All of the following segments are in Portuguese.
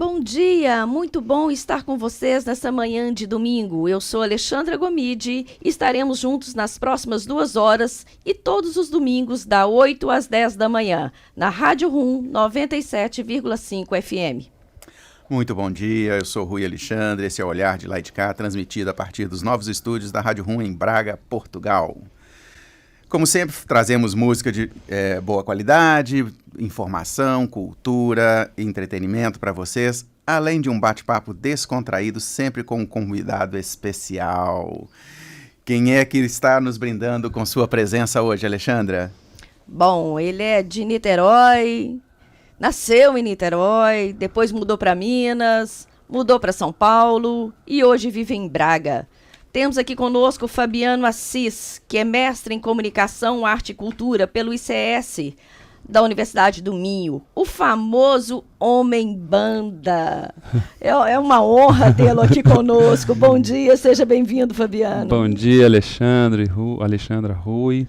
Bom dia, muito bom estar com vocês nessa manhã de domingo. Eu sou Alexandra Gomide e estaremos juntos nas próximas 2 horas e todos os domingos, da 8 às 10 da manhã, na Rádio Rum 97,5 FM. Muito bom dia, eu sou Rui Alexandre, esse é o Olhar de Lá de Cá, transmitido a partir dos novos estúdios da Rádio Rum em Braga, Portugal. Como sempre, trazemos música de boa qualidade, informação, cultura, entretenimento para vocês, além de um bate-papo descontraído, sempre com um convidado especial. Quem é que está nos brindando com sua presença hoje, Alexandra? Bom, ele é de Niterói, nasceu em Niterói, depois mudou para Minas, mudou para São Paulo e hoje vive em Braga. Temos aqui conosco o Fabiano Assis, que é mestre em Comunicação, Arte e Cultura pelo ICS da Universidade do Minho, o famoso Homem Banda. É uma honra tê-lo aqui conosco. Bom dia, seja bem-vindo, Fabiano. Bom dia, Alexandra Rui.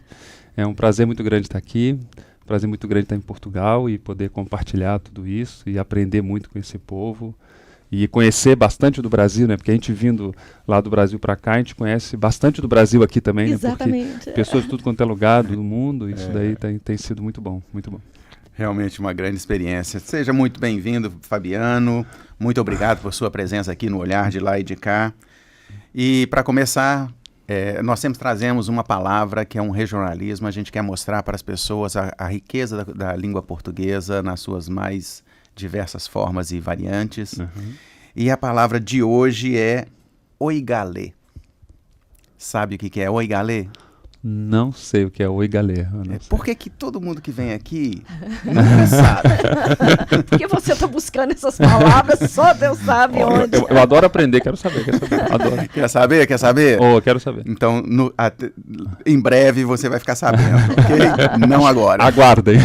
É um prazer muito grande estar aqui, prazer muito grande estar em Portugal e poder compartilhar tudo isso e aprender muito com esse povo. E conhecer bastante do Brasil, né? Porque a gente vindo lá do Brasil para cá, a gente conhece bastante do Brasil aqui também, Exatamente. Né? Porque pessoas de tudo quanto é lugar do mundo, isso daí tem sido muito bom, muito bom. Realmente uma grande experiência. Seja muito bem-vindo, Fabiano. Muito obrigado por sua presença aqui no Olhar de Lá e de Cá. E para começar, nós sempre trazemos uma palavra que é um regionalismo. A gente quer mostrar para as pessoas a riqueza da língua portuguesa nas suas mais diversas formas e variantes. Uhum. E a palavra de hoje é oigalê. Sabe o que é oigalê? Não sei o que é oigalê. Por que todo mundo que vem aqui não sabe? Porque você está buscando essas palavras, só Deus sabe onde. Eu adoro aprender, quero saber. Adoro. Quer saber? Quero saber. Então, em breve você vai ficar sabendo, ok? Não agora. Aguardem.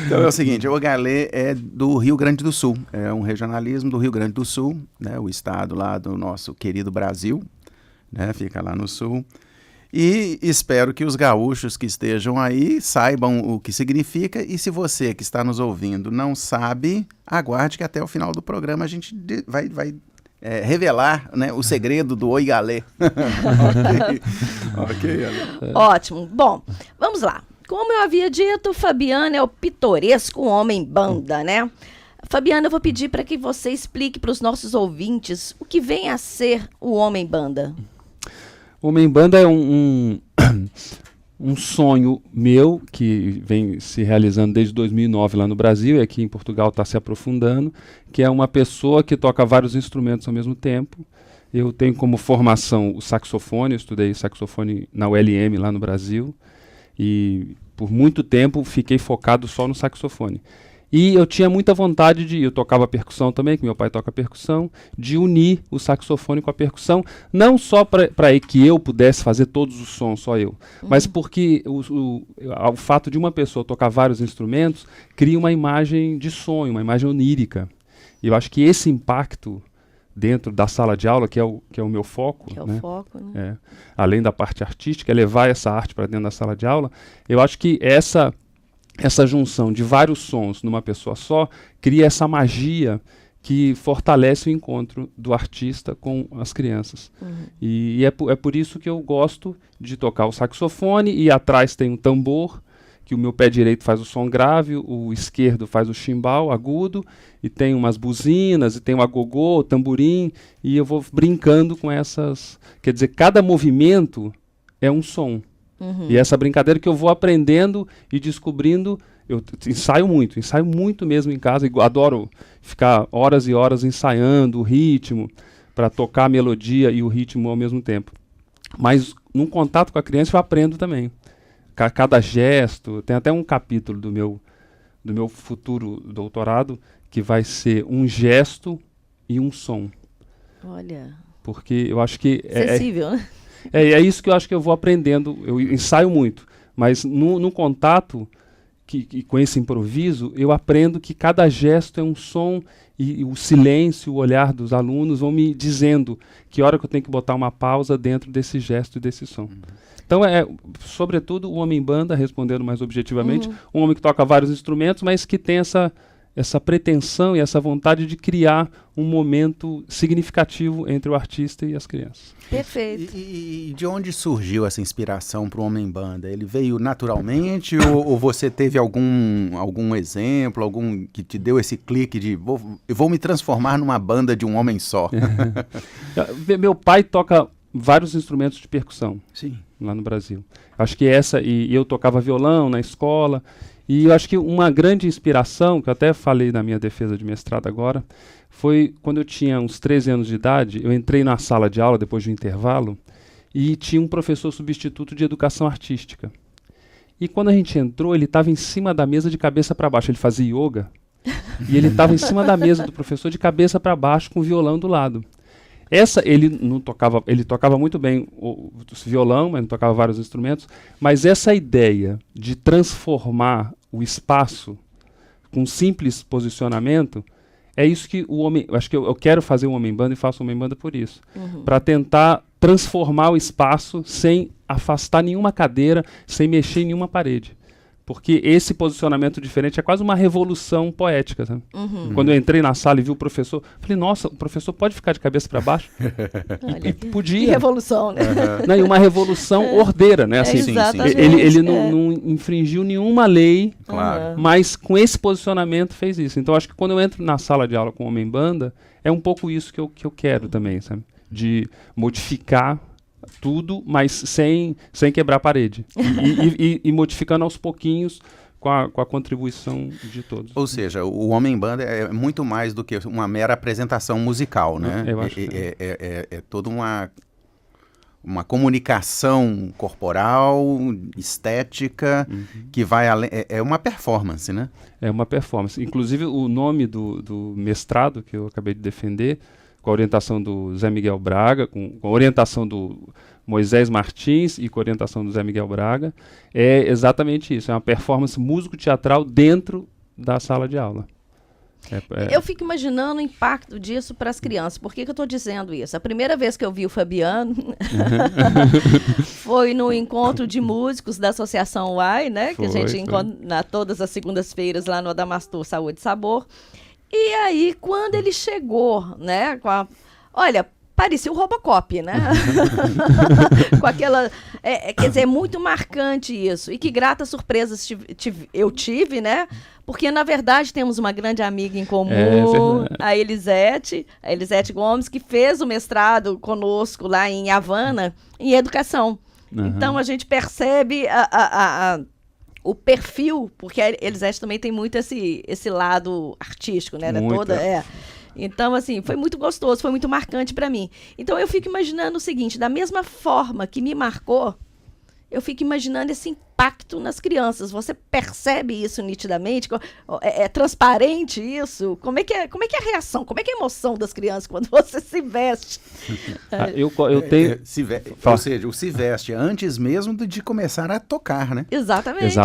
Então é o seguinte, o oigalê é do Rio Grande do Sul, é um regionalismo do Rio Grande do Sul, né, o estado lá do nosso querido Brasil, né, fica lá no sul. E espero que os gaúchos que estejam aí saibam o que significa. E se você que está nos ouvindo não sabe, aguarde que até o final do programa a gente vai revelar, né, o segredo do oigalê. Ok. Ótimo. Bom, vamos lá. Como eu havia dito, Fabiano é o pitoresco homem banda, né? Fabiano, eu vou pedir para que você explique para os nossos ouvintes o que vem a ser o homem banda. O Homem Banda é um sonho meu que vem se realizando desde 2009 lá no Brasil e aqui em Portugal está se aprofundando, que é uma pessoa que toca vários instrumentos ao mesmo tempo. Eu tenho como formação o saxofone, eu estudei saxofone na ULM lá no Brasil e por muito tempo fiquei focado só no saxofone. E eu tinha muita vontade eu tocava percussão também, que meu pai toca percussão, de unir o saxofone com a percussão, não só para que eu pudesse fazer todos os sons, só eu, mas porque o fato de uma pessoa tocar vários instrumentos cria uma imagem de sonho, uma imagem onírica. E eu acho que esse impacto dentro da sala de aula, que é o meu foco, Que é o né? foco, né? Além da parte artística, é levar essa arte para dentro da sala de aula, eu acho que essa junção de vários sons numa pessoa só cria essa magia que fortalece o encontro do artista com as crianças. E é por isso que eu gosto de tocar o saxofone, e atrás tem um tambor, que o meu pé direito faz o som grave, o esquerdo faz o chimbal agudo, e tem umas buzinas, e tem o agogô, o tamborim, e eu vou brincando com essas... Quer dizer, cada movimento é um som. E essa brincadeira que eu vou aprendendo e descobrindo, eu ensaio muito mesmo em casa, e adoro ficar horas e horas ensaiando o ritmo, para tocar a melodia e o ritmo ao mesmo tempo. Mas num contato com a criança eu aprendo também. Cada gesto, tem até um capítulo do meu futuro doutorado, que vai ser um gesto e um som. Olha. Porque eu acho que... Sensível, né? É isso que eu acho que eu vou aprendendo. Eu ensaio muito, mas no contato com esse improviso, eu aprendo que cada gesto é um som, e o silêncio, o olhar dos alunos vão me dizendo que hora que eu tenho que botar uma pausa dentro desse gesto e desse som. Então, sobretudo, o homem banda, respondendo mais objetivamente, um homem que toca vários instrumentos, mas que tem essa pretensão e essa vontade de criar um momento significativo entre o artista e as crianças. Perfeito. E de onde surgiu essa inspiração para o Homem-Banda? Ele veio naturalmente ou você teve algum exemplo, algum que te deu esse clique de eu vou me transformar numa banda de um homem só? Meu pai toca vários instrumentos de percussão. Sim. Lá no Brasil. Acho que e eu tocava violão na escola, e eu acho que uma grande inspiração, que eu até falei na minha defesa de mestrado agora, foi quando eu tinha uns 13 anos de idade, eu entrei na sala de aula depois do intervalo, e tinha um professor substituto de educação artística. E quando a gente entrou, ele estava em cima da mesa de cabeça para baixo, ele fazia yoga, e ele estava em cima da mesa do professor de cabeça para baixo com o violão do lado. Ele tocava muito bem o violão, mas não tocava vários instrumentos, mas essa ideia de transformar o espaço com um simples posicionamento, é isso que acho que eu quero fazer o Homem-Banda e faço o Homem-Banda por isso, para tentar transformar o espaço sem afastar nenhuma cadeira, sem mexer em nenhuma parede. Porque esse posicionamento diferente é quase uma revolução poética. Sabe? Quando eu entrei na sala e vi o professor, falei, nossa, o professor pode ficar de cabeça para baixo? Olha, podia. Que revolução, né? Não, e uma revolução ordeira, né? Assim, exatamente. Ele não infringiu nenhuma lei, Claro. mas com esse posicionamento fez isso. Então, acho que quando eu entro na sala de aula com o Homem-Banda, é um pouco isso que eu quero também, sabe? De modificar tudo, mas sem quebrar a parede. E modificando aos pouquinhos com a contribuição de todos. Ou seja, o Homem-Banda é muito mais do que uma mera apresentação musical, né? Eu acho É toda uma comunicação corporal, estética, que vai além... É uma performance, né? É uma performance. Inclusive, o nome do mestrado que eu acabei de defender, com a orientação do Zé Miguel Braga, com a orientação do Moisés Martins e com a orientação do Zé Miguel Braga, é exatamente isso. É uma performance músico-teatral dentro da sala de aula. Eu fico imaginando o impacto disso para as crianças. Por que eu estou dizendo isso? A primeira vez que eu vi o Fabiano foi no encontro de músicos da Associação UAI, né? Que a gente encontra todas as segundas-feiras lá no Adamastor Saúde e Sabor. E aí, quando ele chegou, né, olha, parecia o Robocop, né? Com aquela... quer dizer, é muito marcante isso. E que grata surpresa eu tive, né? Porque, na verdade, temos uma grande amiga em comum, a Elisete Gomes, que fez o mestrado conosco lá em Havana, em educação. Então, a gente percebe o perfil, porque a Elisete também tem muito esse lado artístico, né? Então, assim, foi muito gostoso, foi muito marcante para mim. Então, eu fico imaginando o seguinte, da mesma forma que me marcou, eu fico imaginando esse impacto nas crianças. Você percebe isso nitidamente? É transparente isso? Como é que é a reação? Como é que é a emoção das crianças quando você se veste? Eu tenho... Ou seja, o se veste antes mesmo de começar a tocar, né? Exatamente.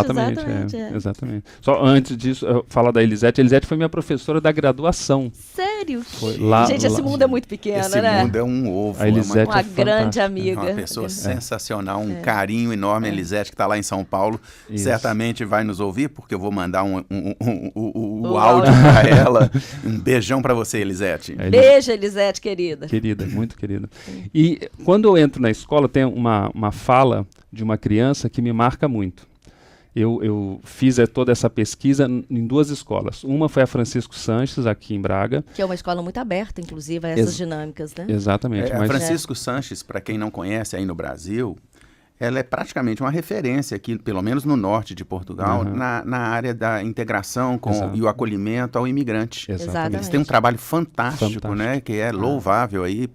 Só antes disso, eu falar da Elisete. A Elisete foi minha professora da graduação. Sério? Gente, esse mundo é muito pequeno, né? Esse mundo é um ovo. A Elisete uma grande amiga. Uma pessoa sensacional, um carinho enorme. A Elisete, que está lá em São Paulo, certamente vai nos ouvir, porque eu vou mandar o áudio para ela. Um beijão para você, Elisete. Beijo, Elisete, querida. Querida, muito querida. E quando eu entro na escola, tem uma fala de uma criança que me marca muito. Eu fiz toda essa pesquisa em duas escolas. Uma foi a Francisco Sanches, aqui em Braga. Que é uma escola muito aberta, inclusive, a essas dinâmicas, né? Exatamente. A Francisco Sanches, para quem não conhece aí no Brasil, ela é praticamente uma referência aqui, pelo menos no norte de Portugal, na área da integração e o acolhimento ao imigrante. Exatamente. Eles têm um trabalho fantástico. Né, que é louvável aí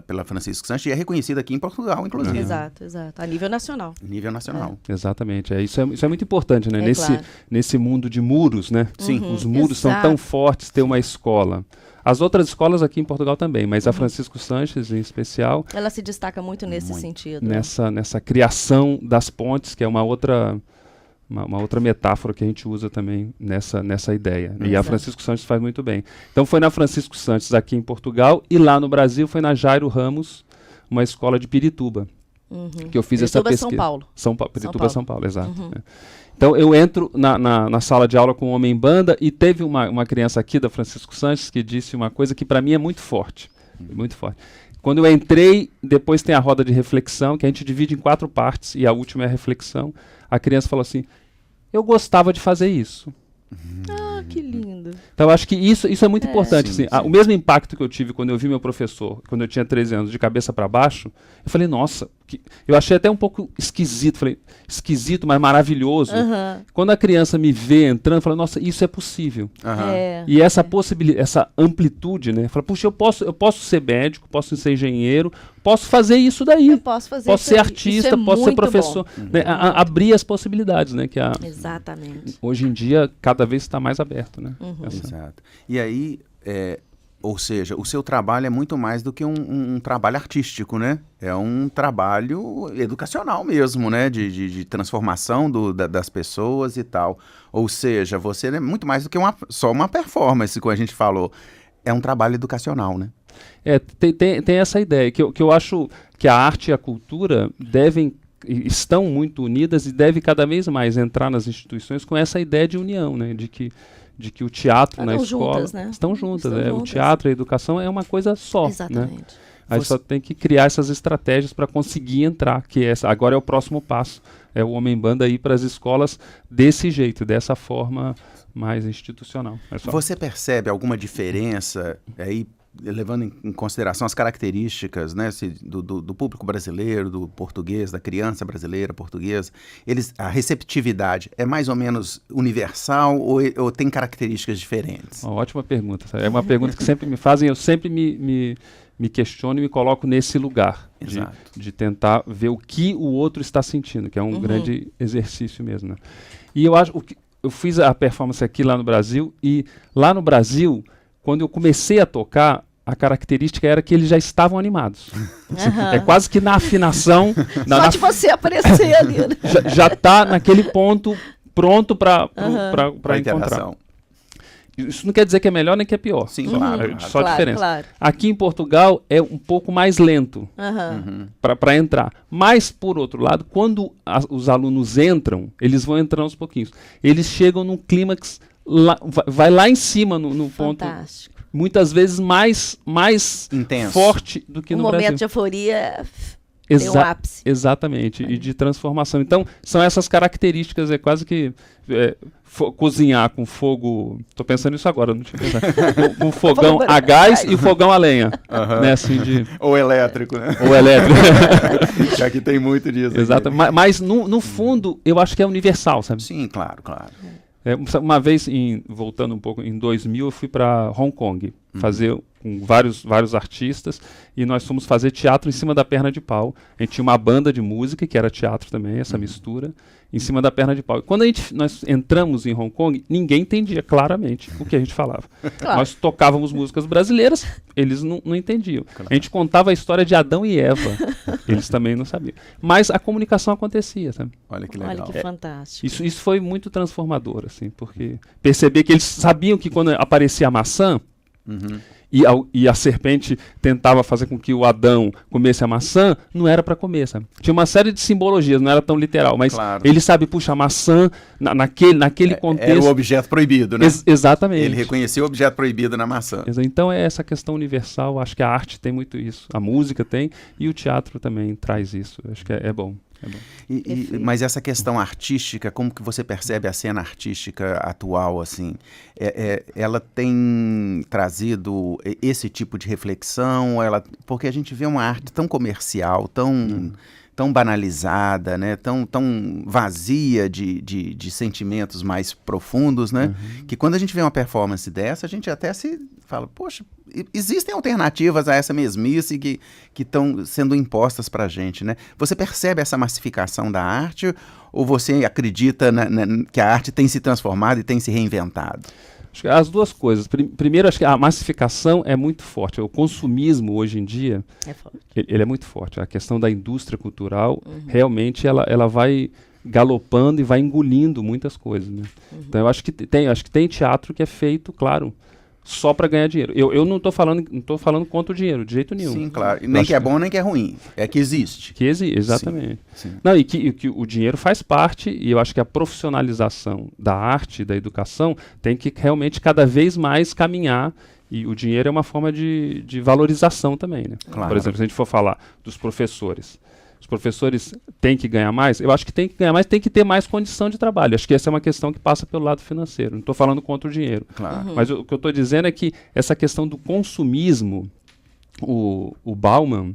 pela Francisco Sanches e é reconhecido aqui em Portugal, inclusive. Exato. A nível nacional. Exatamente. Isso é muito importante, né? Nesse mundo de muros, né? Sim. Os muros são tão fortes, ter uma escola. As outras escolas aqui em Portugal também, mas a Francisco Sanches, em especial... Ela se destaca muito nesse sentido. Nessa criação das pontes, que é uma outra metáfora que a gente usa também nessa ideia. E a Francisco Sanches faz muito bem. Então foi na Francisco Sanches aqui em Portugal e lá no Brasil foi na Jairo Ramos, uma escola de Pirituba. Que eu fiz essa pesquisa. São Paulo. Pirituba, São Paulo, exato. Então eu entro na sala de aula com o Homem-Banda e teve uma criança aqui, da Francisco Sanches, que disse uma coisa que para mim é muito forte. Muito forte. Quando eu entrei, depois tem a roda de reflexão, que a gente divide em 4 partes, e a última é a reflexão. A criança falou assim, eu gostava de fazer isso. Ah, que lindo. Então eu acho que isso é muito importante. Sim, Assim. O mesmo impacto que eu tive quando eu vi meu professor, quando eu tinha 13 anos, de cabeça para baixo, eu falei, nossa, eu achei até um pouco esquisito. Falei, esquisito, mas maravilhoso. Quando a criança me vê entrando, eu falo, nossa, isso é possível. E essa possibilidade, essa amplitude, né? Fala, puxa, eu posso ser médico, posso ser engenheiro, posso fazer isso daí. Eu posso fazer posso isso ser aí. artista, Isso é posso ser muito professor. Né? Abrir as possibilidades, né? Exatamente. Hoje em dia, cada vez está mais aberto, né? Exato. E aí, ou seja, o seu trabalho é muito mais do que um trabalho artístico, né? É um trabalho educacional mesmo, né? De transformação das pessoas e tal. Ou seja, você é muito mais do que só uma performance, como a gente falou. É um trabalho educacional, né? Tem essa ideia, que eu acho que a arte e a cultura estão muito unidas e devem cada vez mais entrar nas instituições com essa ideia de união, né? De que o teatro na escola juntas, né? estão juntas. Estão O juntas. teatro e a educação é uma coisa só. Exatamente. Né? Aí só tem que criar essas estratégias para conseguir entrar, agora é o próximo passo. É o Homem-Banda ir para as escolas desse jeito, dessa forma mais institucional. Você percebe alguma diferença aí, levando em consideração as características, né, do público brasileiro, do português, da criança brasileira, portuguesa? A receptividade é mais ou menos universal ou tem características diferentes? Uma ótima pergunta. É uma pergunta que sempre me fazem, eu sempre me questiono e me coloco nesse lugar de tentar ver o que o outro está sentindo, que é um grande exercício mesmo. Né? E eu acho eu fiz a performance aqui lá no Brasil, e lá no Brasil, quando eu comecei a tocar, a característica era que eles já estavam animados. É quase que na afinação... Só de você aparecer ali. Né? Já está naquele ponto pronto para encontrar. Isso não quer dizer que é melhor nem que é pior. Sim, claro. Só diferença. Claro. Aqui em Portugal é um pouco mais lento para entrar. Mas, por outro lado, quando os alunos entram, eles vão entrando aos pouquinhos. Eles chegam num clímax, vai lá em cima no ponto. Fantástico. Muitas vezes mais intenso, forte do que no Brasil. Um momento de euforia tem um ápice. Exatamente, e de transformação. Então, são essas características, é quase que cozinhar com fogo, estou pensando nisso agora, não tinha pensado, com fogão a gás e fogão a lenha. Né, assim ou elétrico, né? Ou elétrico. Já que tem muito disso. Exato, mas no fundo, eu acho que é universal, sabe? Sim, claro. Uma vez, voltando um pouco, em 2000, eu fui para Hong Kong fazer com vários artistas, e nós fomos fazer teatro em cima da perna de pau. A gente tinha uma banda de música, que era teatro também, essa mistura, em cima da perna de pau. E quando nós entramos em Hong Kong, ninguém entendia claramente o que a gente falava. Claro. Nós tocávamos músicas brasileiras, eles não entendiam. Claro. A gente contava a história de Adão e Eva, eles também não sabiam. Mas a comunicação acontecia, sabe? Olha que legal. Olha que fantástico. Isso foi muito transformador, assim, porque perceber que eles sabiam que quando aparecia a maçã, e a serpente tentava fazer com que o Adão comesse a maçã, não era para comer, sabe? Tinha uma série de simbologias, não era tão literal, mas ele sabe, puxa, a maçã, naquele contexto... Era o objeto proibido, né? Exatamente. Ele reconheceu o objeto proibido na maçã. Então é essa questão universal, acho que a arte tem muito isso, a música tem, e o teatro também traz isso, acho que é bom. Mas essa questão artística, como que você percebe a cena artística atual, assim? Ela tem trazido esse tipo de reflexão? Porque a gente vê uma arte tão comercial, tão banalizada, né? tão vazia de sentimentos mais profundos, né? Que quando a gente vê uma performance dessa, a gente até se fala, poxa, existem alternativas a essa mesmice que estão sendo impostas para a gente, né? Você percebe essa massificação da arte ou você acredita que a arte tem se transformado e tem se reinventado? Acho que as duas coisas. Primeiro, acho que a massificação é muito forte. O consumismo, hoje em dia, ele é muito forte. A questão da indústria cultural, realmente, ela vai galopando e vai engolindo muitas coisas. Né? Então, eu acho que tem teatro que é feito, claro, só para ganhar dinheiro. Eu não estou falando contra o dinheiro, de jeito nenhum. Sim, claro. Nem que é bom, nem que é ruim. É que existe. Que existe, exatamente. Sim. Não, e que o dinheiro faz parte, e eu acho que a profissionalização da arte, da educação, tem que realmente cada vez mais caminhar, e o dinheiro é uma forma de valorização também, né? Claro. Por exemplo, se a gente for falar dos professores, os professores têm que ganhar mais? Eu acho que tem que ganhar mais, tem que ter mais condição de trabalho. Acho que essa é uma questão que passa pelo lado financeiro. Não estou falando contra o dinheiro. Claro. Mas o que eu estou dizendo é que essa questão do consumismo, o Bauman,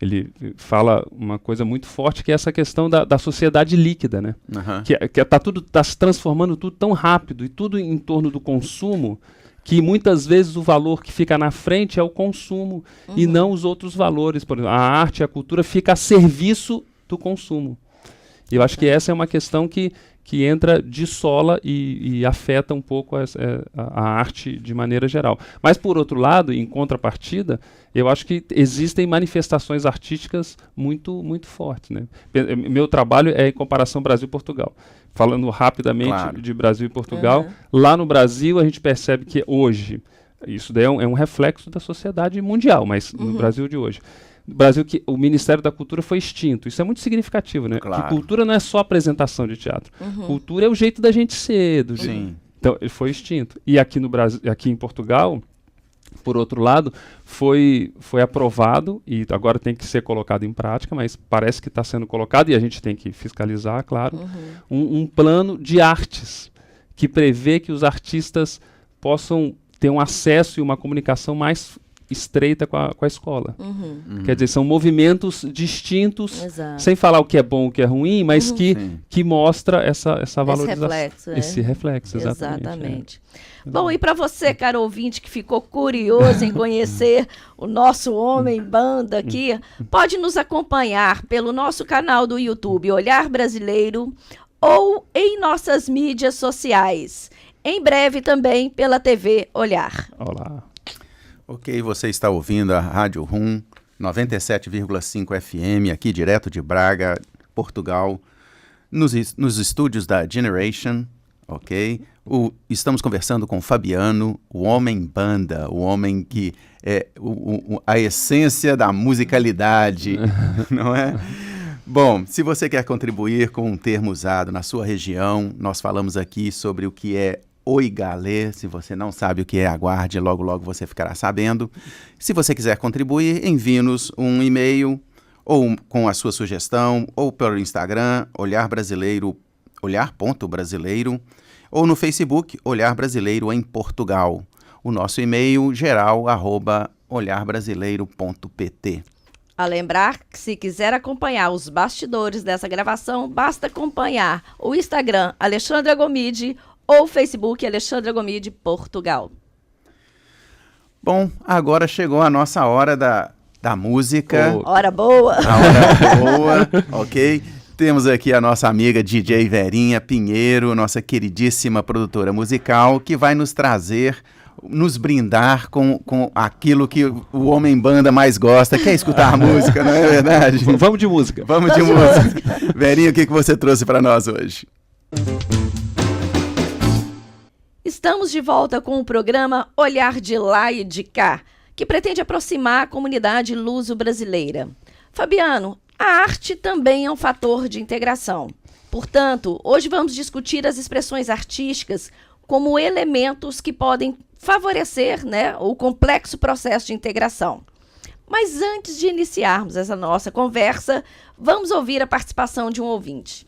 ele fala uma coisa muito forte, que é essa questão da sociedade líquida, né? Uhum. Que tá se transformando tudo tão rápido e tudo em torno do consumo, que muitas vezes o valor que fica na frente é o consumo e não os outros valores. Por exemplo, a arte e a cultura fica a serviço do consumo. E eu acho que essa é uma questão que entra de sola e afeta um pouco a arte de maneira geral. Mas, por outro lado, em contrapartida, eu acho que existem manifestações artísticas muito, muito fortes, né? Meu trabalho é em comparação Brasil-Portugal. Falando rapidamente Claro. de Brasil e Portugal, lá no Brasil a gente percebe que hoje, isso daí é um reflexo da sociedade mundial, mas no Brasil de hoje, no Brasil que o Ministério da Cultura foi extinto. Isso é muito significativo, né? Claro. Que cultura não é só apresentação de teatro. Cultura é o jeito da gente ser. Sim. Então, ele foi extinto. E aqui no Brasil, aqui em Portugal, por outro lado, foi aprovado e agora tem que ser colocado em prática, mas parece que está sendo colocado e a gente tem que fiscalizar, claro, um plano de artes que prevê que os artistas possam ter um acesso e uma comunicação mais estreita com a escola. Quer dizer, são movimentos distintos, Exato. sem falar o que é bom, o que é ruim, mas que mostra essa valorização. reflexo, né? Esse reflexo, exatamente. Exatamente. Bom, e para você, caro ouvinte, que ficou curioso em conhecer o nosso Homem Banda aqui, pode nos acompanhar pelo nosso canal do YouTube, Olhar Brasileiro, ou em nossas mídias sociais. Em breve também pela TV Olhar. Olá. Ok, você está ouvindo a Rádio Rum 97,5 FM, aqui direto de Braga, Portugal, nos estúdios da Generation, ok? Estamos conversando com o Fabiano, o Homem Banda, o homem que é a essência da musicalidade, não é? Bom, se você quer contribuir com um termo usado na sua região, nós falamos aqui sobre o que é Oi Galê. Se você não sabe o que é, aguarde, logo logo você ficará sabendo. Se você quiser contribuir, envie-nos um e-mail ou com a sua sugestão, ou pelo Instagram, olhar.brasileiro, ou no Facebook, Olhar Brasileiro em Portugal. O nosso e-mail geral@olharbrasileiro.pt. A lembrar que, se quiser acompanhar os bastidores dessa gravação, basta acompanhar o Instagram Alexandra Gomide ou o Facebook Alexandra Gomide Portugal. Bom, agora chegou a nossa hora da música. Hora boa! A hora boa, ok? Temos aqui a nossa amiga DJ Verinha Pinheiro, nossa queridíssima produtora musical, que vai nos trazer, nos brindar com aquilo que o Homem Banda mais gosta, que é escutar música, não é verdade? Vamos de música. Vamos de música. Verinha, o que você trouxe para nós hoje? Estamos de volta com o programa Olhar de Lá e de Cá, que pretende aproximar a comunidade luso-brasileira. Fabiano, a arte também é um fator de integração. Portanto, hoje vamos discutir as expressões artísticas como elementos que podem favorecer, né, o complexo processo de integração. Mas antes de iniciarmos essa nossa conversa, vamos ouvir a participação de um ouvinte.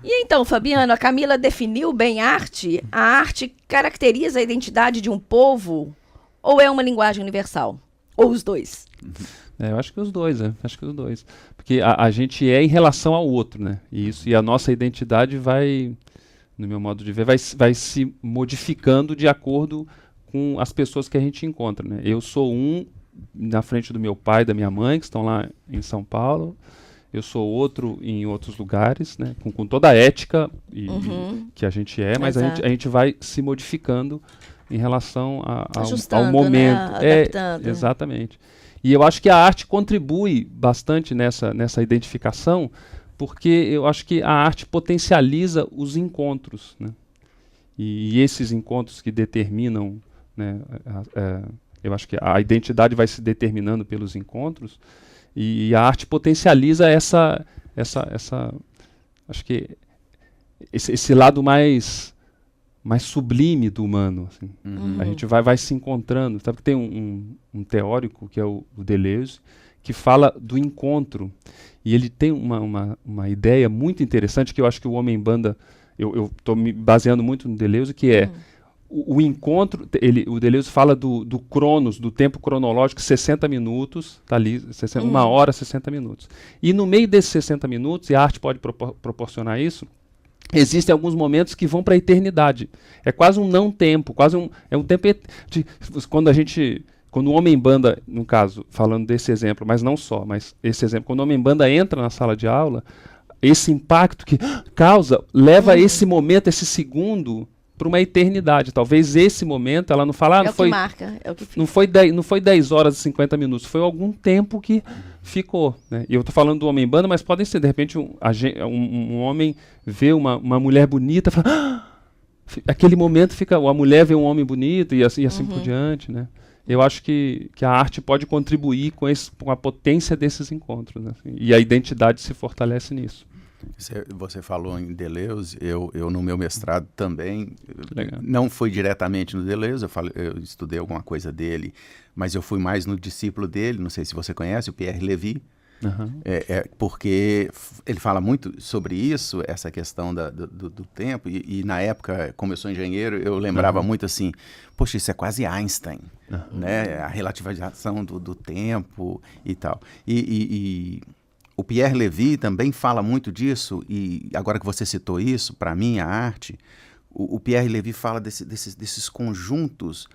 E então, Fabiano, a Camila definiu bem arte? A arte caracteriza a identidade de um povo ou é uma linguagem universal? Ou os dois? Eu acho que os dois, né? Acho que os dois. Porque a gente é em relação ao outro, né? E a nossa identidade vai, no meu modo de ver, vai se modificando de acordo com as pessoas que a gente encontra, né? Eu sou na frente do meu pai e da minha mãe, que estão lá em São Paulo. eu sou outro em outros lugares, né? Com toda a ética que a gente é, mas a gente vai se modificando em relação ao momento. Né? Adaptando. Exatamente. E eu acho que a arte contribui bastante nessa identificação, porque eu acho que a arte potencializa os encontros, né? E esses encontros que determinam, né, eu acho que a identidade vai se determinando pelos encontros, e a arte potencializa acho que esse lado mais sublime do humano, assim. A gente vai se encontrando. Sabe que tem um teórico, que é o Deleuze, que fala do encontro, e ele tem uma ideia muito interessante, que eu acho que o Homem-Banda, eu estou me baseando muito no Deleuze, que é o encontro. O Deleuze fala do cronos, do tempo cronológico, 60 minutos, tá ali, 1 hora, 60 minutos. E no meio desses 60 minutos, e a arte pode proporcionar isso, existem alguns momentos que vão para a eternidade. É quase um não-tempo, é um tempo quando o Homem-Banda, no caso, falando desse exemplo, mas não só, mas esse exemplo, quando o Homem-Banda entra na sala de aula, esse impacto que causa, leva esse momento, esse segundo, para uma eternidade. Talvez esse momento, ela não fala, que marca, é o que fica. Não foi 10 horas e 50 minutos, foi algum tempo que ficou, né? E eu estou falando do Homem-Banda, mas podem ser, de repente, um homem vê uma mulher bonita, fala, aquele momento fica, a mulher vê um homem bonito e assim por diante, né? Eu acho que a arte pode contribuir com a potência desses encontros, né? E a identidade se fortalece nisso. Você falou em Deleuze, eu no meu mestrado também, Legal. Não fui diretamente no Deleuze, eu estudei alguma coisa dele, mas eu fui mais no discípulo dele, não sei se você conhece, o Pierre Levy, porque ele fala muito sobre isso, essa questão do tempo, e na época, como eu sou engenheiro, eu lembrava muito assim, poxa, isso é quase Einstein, né? A relativização do tempo e tal. E o Pierre Levy também fala muito disso, e agora que você citou isso, para mim, a arte, o Pierre Levy fala desses conjuntos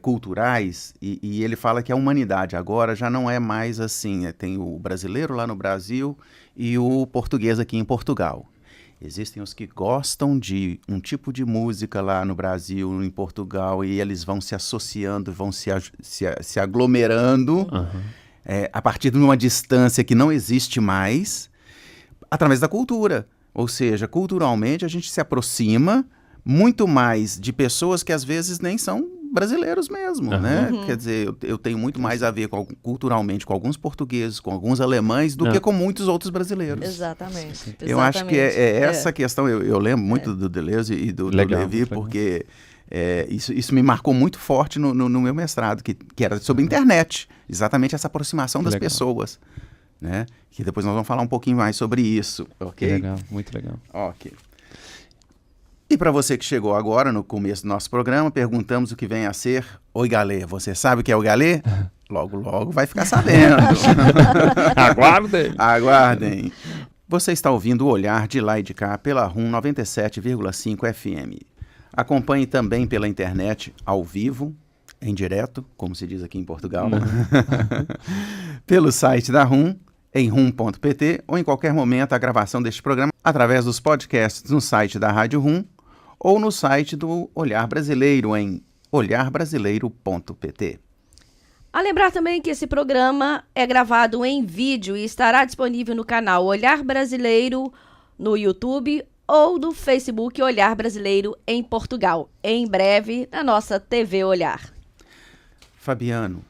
culturais, e ele fala que a humanidade agora já não é mais assim, tem o brasileiro lá no Brasil e o português aqui em Portugal. Existem os que gostam de um tipo de música lá no Brasil, em Portugal, e eles vão se associando, vão se aglomerando, a partir de uma distância que não existe mais, através da cultura. Ou seja, culturalmente a gente se aproxima muito mais de pessoas que às vezes nem são brasileiros mesmo, né? Quer dizer, eu tenho muito mais a ver culturalmente com alguns portugueses, com alguns alemães, do que com muitos outros brasileiros. Exatamente. Eu acho que é essa questão, eu lembro muito do Deleuze e do Levy, porque isso me marcou muito forte no meu mestrado, que era sobre internet, exatamente essa aproximação das pessoas, né? Que depois nós vamos falar um pouquinho mais sobre isso, ok? Legal, muito legal. Ok. E para você que chegou agora, no começo do nosso programa, perguntamos o que vem a ser Oi Galê. Você sabe o que é o Galê? Logo, logo vai ficar sabendo. Aguardem! Aguardem. Você está ouvindo o Olhar de Lá e de Cá pela RUM 97,5 FM. Acompanhe também pela internet, ao vivo, em direto, como se diz aqui em Portugal, pelo site da RUM, em rum.pt, ou em qualquer momento a gravação deste programa através dos podcasts no site da Rádio RUM ou no site do Olhar Brasileiro, em olharbrasileiro.pt. A lembrar também que esse programa é gravado em vídeo e estará disponível no canal Olhar Brasileiro no YouTube ou no Facebook Olhar Brasileiro em Portugal, em breve na nossa TV Olhar. Fabiano,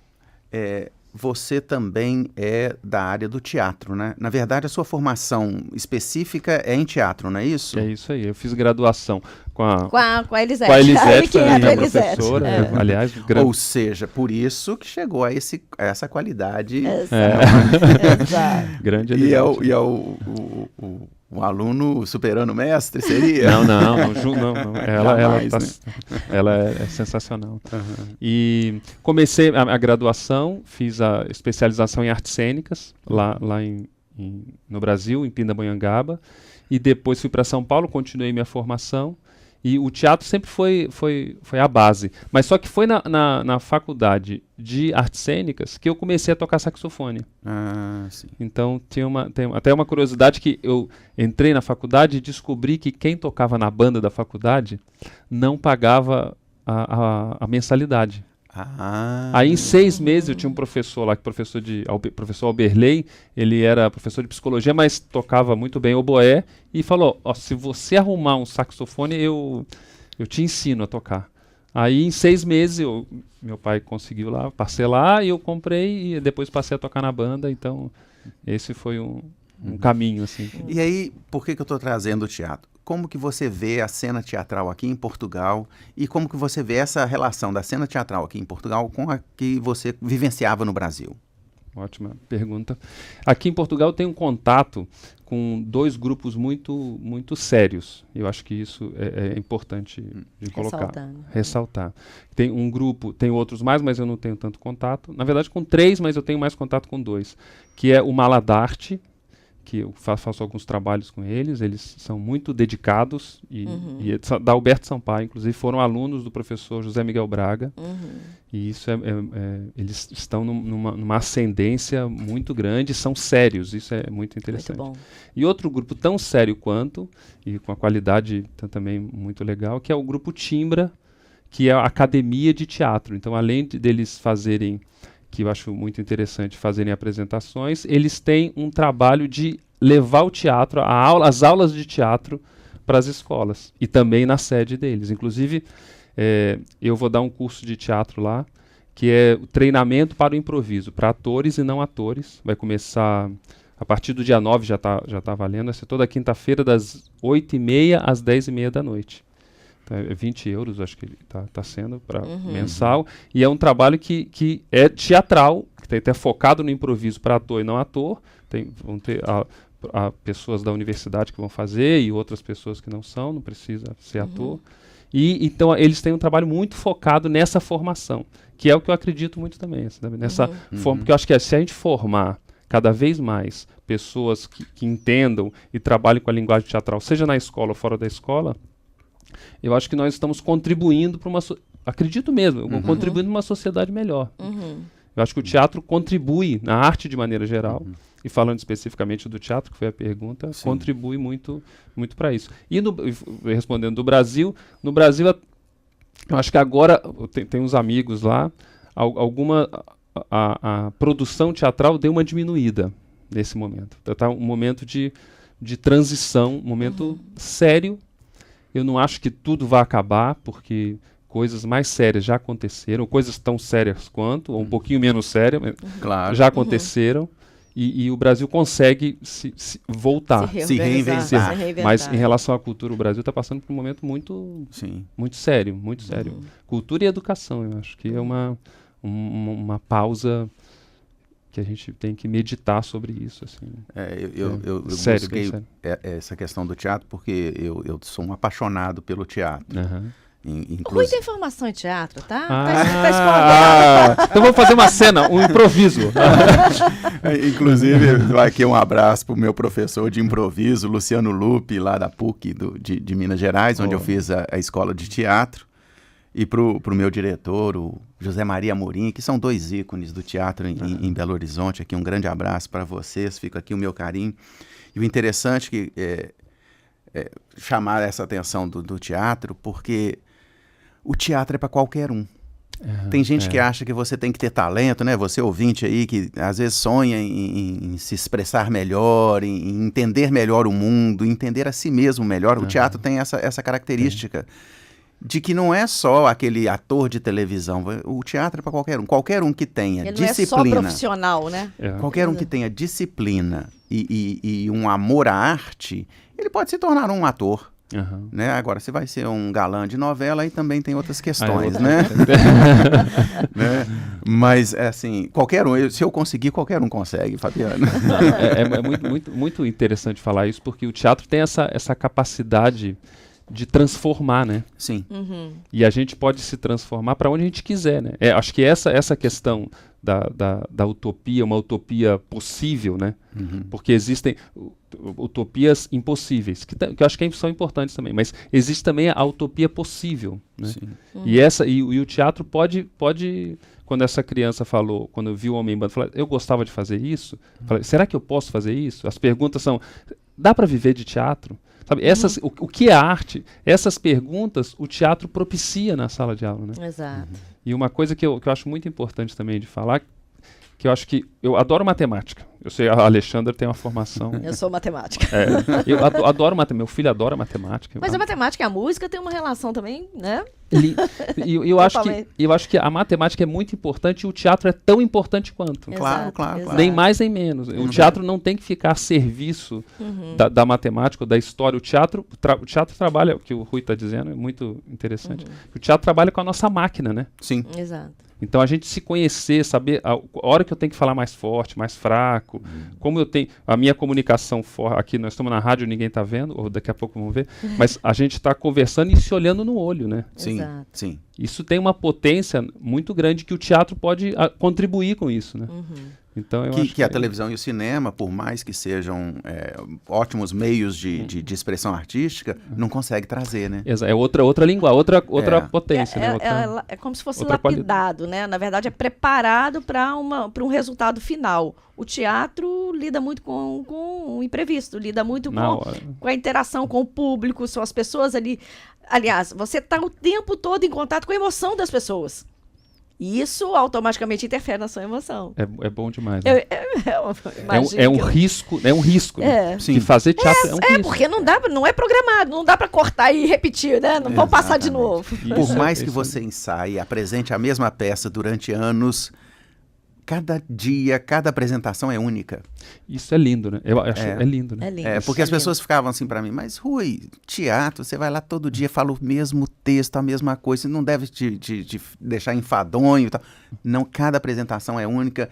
você também é da área do teatro, né? Na verdade, a sua formação específica é em teatro, não é isso? É isso aí. Eu fiz graduação com a Elisete. Com a Elisete, Quem é minha a Elisete? professora. Aliás, Ou seja, por isso que chegou a essa qualidade. Exato. Grande E Elisete. o aluno superando o mestre, seria? Não. Jamais, Ela é sensacional. E comecei a graduação, fiz a especialização em artes cênicas, lá no Brasil, em Pindamonhangaba, e depois fui para São Paulo, continuei minha formação, E o teatro sempre foi a base. Mas só que foi na faculdade de artes cênicas que eu comecei a tocar saxofone. Ah, sim. Então tem até uma curiosidade que eu entrei na faculdade e descobri que quem tocava na banda da faculdade não pagava a mensalidade. Aí em 6 meses eu tinha um professor lá, professor Alberley, ele era professor de psicologia, mas tocava muito bem oboé, e falou, se você arrumar um saxofone, eu te ensino a tocar. Aí em 6 meses meu pai conseguiu lá parcelar, e eu comprei, e depois passei a tocar na banda, então esse foi um caminho, assim. E aí, por que eu estou trazendo o teatro? Como que você vê a cena teatral aqui em Portugal e como que você vê essa relação da cena teatral aqui em Portugal com a que você vivenciava no Brasil? Ótima pergunta. Aqui em Portugal tem um contato com 2 grupos muito, muito sérios. Eu acho que isso é importante de colocar. Ressaltar. Tem um grupo, tem outros mais, mas eu não tenho tanto contato. Na verdade, com 3, mas eu tenho mais contato com 2. Que é o Maladarte, que eu faço alguns trabalhos com eles são muito dedicados, e da Alberto Sampaio, inclusive, foram alunos do professor José Miguel Braga, e isso eles estão numa ascendência muito grande, são sérios, isso é muito interessante. Muito bom. E outro grupo tão sério quanto, e com a qualidade também muito legal, que é o grupo Timbra, que é a academia de teatro. Então, além deles fazerem, que eu acho muito interessante, fazerem apresentações, eles têm um trabalho de levar o teatro, as aulas de teatro para as escolas, e também na sede deles. Inclusive, eu vou dar um curso de teatro lá, que é o treinamento para o improviso, para atores e não atores. Vai começar a partir do dia 9, já tá valendo, vai ser toda quinta-feira, das 8h30 às 10h30 da noite. Então, é 20 euros, acho que está sendo para mensal. E é um trabalho que é teatral, que está focado no improviso para ator e não ator. Vão ter pessoas da universidade que vão fazer e outras pessoas que não são, não precisa ser ator. E então eles têm um trabalho muito focado nessa formação, que é o que eu acredito muito também, sabe? Nessa forma, porque eu acho que se a gente formar cada vez mais pessoas que entendam e trabalhem com a linguagem teatral, seja na escola ou fora da escola, eu acho que nós estamos contribuindo para acredito mesmo, contribuindo para uma sociedade melhor. Eu acho que o teatro contribui na arte de maneira geral, e falando especificamente do teatro, que foi a pergunta, contribui muito, muito para isso. E respondendo do Brasil, no Brasil, eu acho que agora tem uns amigos lá, a produção teatral deu uma diminuída nesse momento. Está um momento de transição, um momento sério. Eu não acho que tudo vai acabar, porque coisas mais sérias já aconteceram, coisas tão sérias quanto, ou um pouquinho menos sérias, claro, já aconteceram, e o Brasil consegue voltar, se reinventar. Mas em relação à cultura, o Brasil está passando por um momento muito sério, muito sério. Cultura e educação, eu acho que é uma pausa que a gente tem que meditar sobre isso. Assim. Eu busquei essa questão do teatro porque eu sou um apaixonado pelo teatro. Rui tem formação em teatro, tá? Então vamos fazer uma cena, um improviso. Inclusive, aqui um abraço para o meu professor de improviso, Luciano Lupe, lá da PUC de Minas Gerais, onde eu fiz a escola de teatro. E para o meu diretor, o José Maria Amorim, que são 2 ícones do teatro em Belo Horizonte. Aqui um grande abraço para vocês, fica aqui o meu carinho. E o interessante que chamar essa atenção do teatro, porque o teatro é para qualquer um. Tem gente que acha que você tem que ter talento, né? Você ouvinte aí que às vezes sonha em se expressar melhor, em entender melhor o mundo, entender a si mesmo melhor. O teatro tem essa característica de que não é só aquele ator de televisão. O teatro é para qualquer um que tenha disciplina. Não é só profissional, né? Qualquer um que tenha disciplina e um amor à arte, ele pode se tornar um ator. Né? Agora, se vai ser um galã de novela, aí também tem outras questões, né? Né? Mas, assim, qualquer um, se eu conseguir, qualquer um consegue, Fabiano. É muito interessante falar isso, porque o teatro tem essa capacidade de transformar, né? Sim. E a gente pode se transformar para onde a gente quiser, né? Acho que essa questão da utopia, uma utopia possível, né? Uhum. Porque existem utopias impossíveis, que eu acho que são importantes também, mas existe também a utopia possível, né? Sim. E o teatro pode, quando essa criança falou, quando eu vi o Homem-Banda, falou, eu gostava de fazer isso, falei, será que eu posso fazer isso? As perguntas são, dá para viver de teatro? Sabe, o que é arte? Essas perguntas o teatro propicia na sala de aula, né? Exato. E uma coisa que eu acho muito importante também de falar, que eu acho que eu adoro matemática. Eu sei, a Alexandra tem uma formação. Eu sou matemática. Eu adoro matemática. Meu filho adora matemática. Mas a matemática e a música tem uma relação também, né? E eu acho que a matemática é muito importante e o teatro é tão importante quanto. Claro, claro, exato. claro. Nem mais nem menos. O teatro não tem que ficar a serviço da matemática ou da história. O teatro trabalha, o que o Rui está dizendo é muito interessante. O teatro trabalha com a nossa máquina, né? Sim. Exato. Então a gente se conhecer, saber a hora que eu tenho que falar mais forte, mais fraco, como eu tenho a minha comunicação aqui nós estamos na rádio, ninguém está vendo, ou daqui a pouco vamos ver, mas a gente está conversando e se olhando no olho, né? Sim, Exato. sim. Isso tem uma potência muito grande que o teatro pode contribuir com isso, né? Então eu acho Que a televisão e o cinema, por mais que sejam ótimos meios de expressão artística, não consegue trazer, né? É outra língua, outra potência, né? É como se fosse outra lapidado, né? Na verdade, é preparado para um resultado final. O teatro lida muito com o imprevisto, lida muito com a interação com o público, são as pessoas ali. Aliás, você está o tempo todo em contato com a emoção das pessoas. E isso automaticamente interfere na sua emoção. É bom demais. Né? É um risco, né? Sim. Que fazer teatro é um risco. Porque não é programado, não dá para cortar e repetir, né? Não vão passar de novo. Por mais que você ensaie, apresente a mesma peça durante anos, cada dia, cada apresentação é única. Isso é lindo, né? Eu acho é lindo, né? É lindo. Porque as pessoas ficavam assim para mim, mas Rui, teatro, você vai lá todo dia, fala o mesmo texto, a mesma coisa, não deve te deixar enfadonho e tal. Não, cada apresentação é única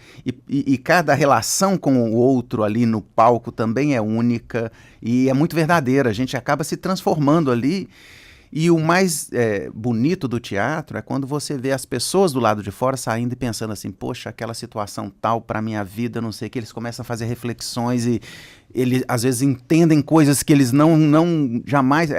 e cada relação com o outro ali no palco também é única e é muito verdadeira, a gente acaba se transformando ali. E o mais bonito do teatro é quando você vê as pessoas do lado de fora saindo e pensando assim, poxa, aquela situação tal para minha vida, não sei o que, eles começam a fazer reflexões e eles às vezes entendem coisas que eles não jamais...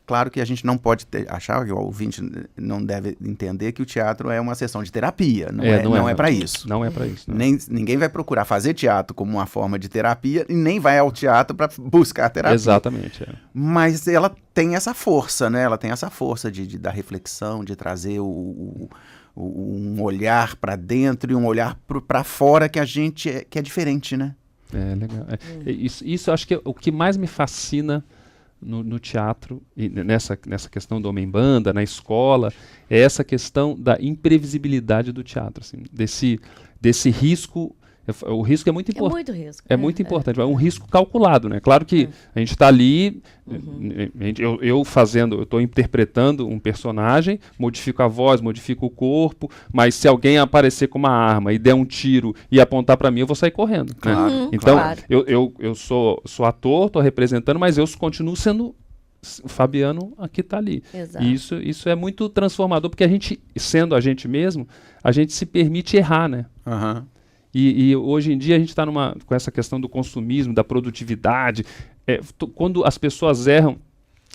Claro que a gente não pode achar, que o ouvinte não deve entender que o teatro é uma sessão de terapia, não é para isso. Não é para isso. Não. Ninguém vai procurar fazer teatro como uma forma de terapia e nem vai ao teatro para buscar terapia. Exatamente. Mas ela tem essa força, né? Ela tem essa força da reflexão, de trazer um olhar para dentro e um olhar para fora que que é diferente, né? É legal. Isso acho que é o que mais me fascina no teatro, e nessa questão do Homem-Banda, na escola, é essa questão da imprevisibilidade do teatro, assim, desse risco. O risco é muito importante. É muito risco. É muito importante. É um risco calculado, né? Claro que a gente está ali, eu estou interpretando um personagem, modifico a voz, modifico o corpo, mas se alguém aparecer com uma arma e der um tiro e apontar para mim, eu vou sair correndo. Claro, né? Então, claro. eu sou ator, estou representando, mas eu continuo sendo o Fabiano que está ali. Exato. E isso é muito transformador, porque a gente, sendo a gente mesmo, a gente se permite errar, né? Aham. E hoje em dia a gente está com essa questão do consumismo, da produtividade. Quando as pessoas erram,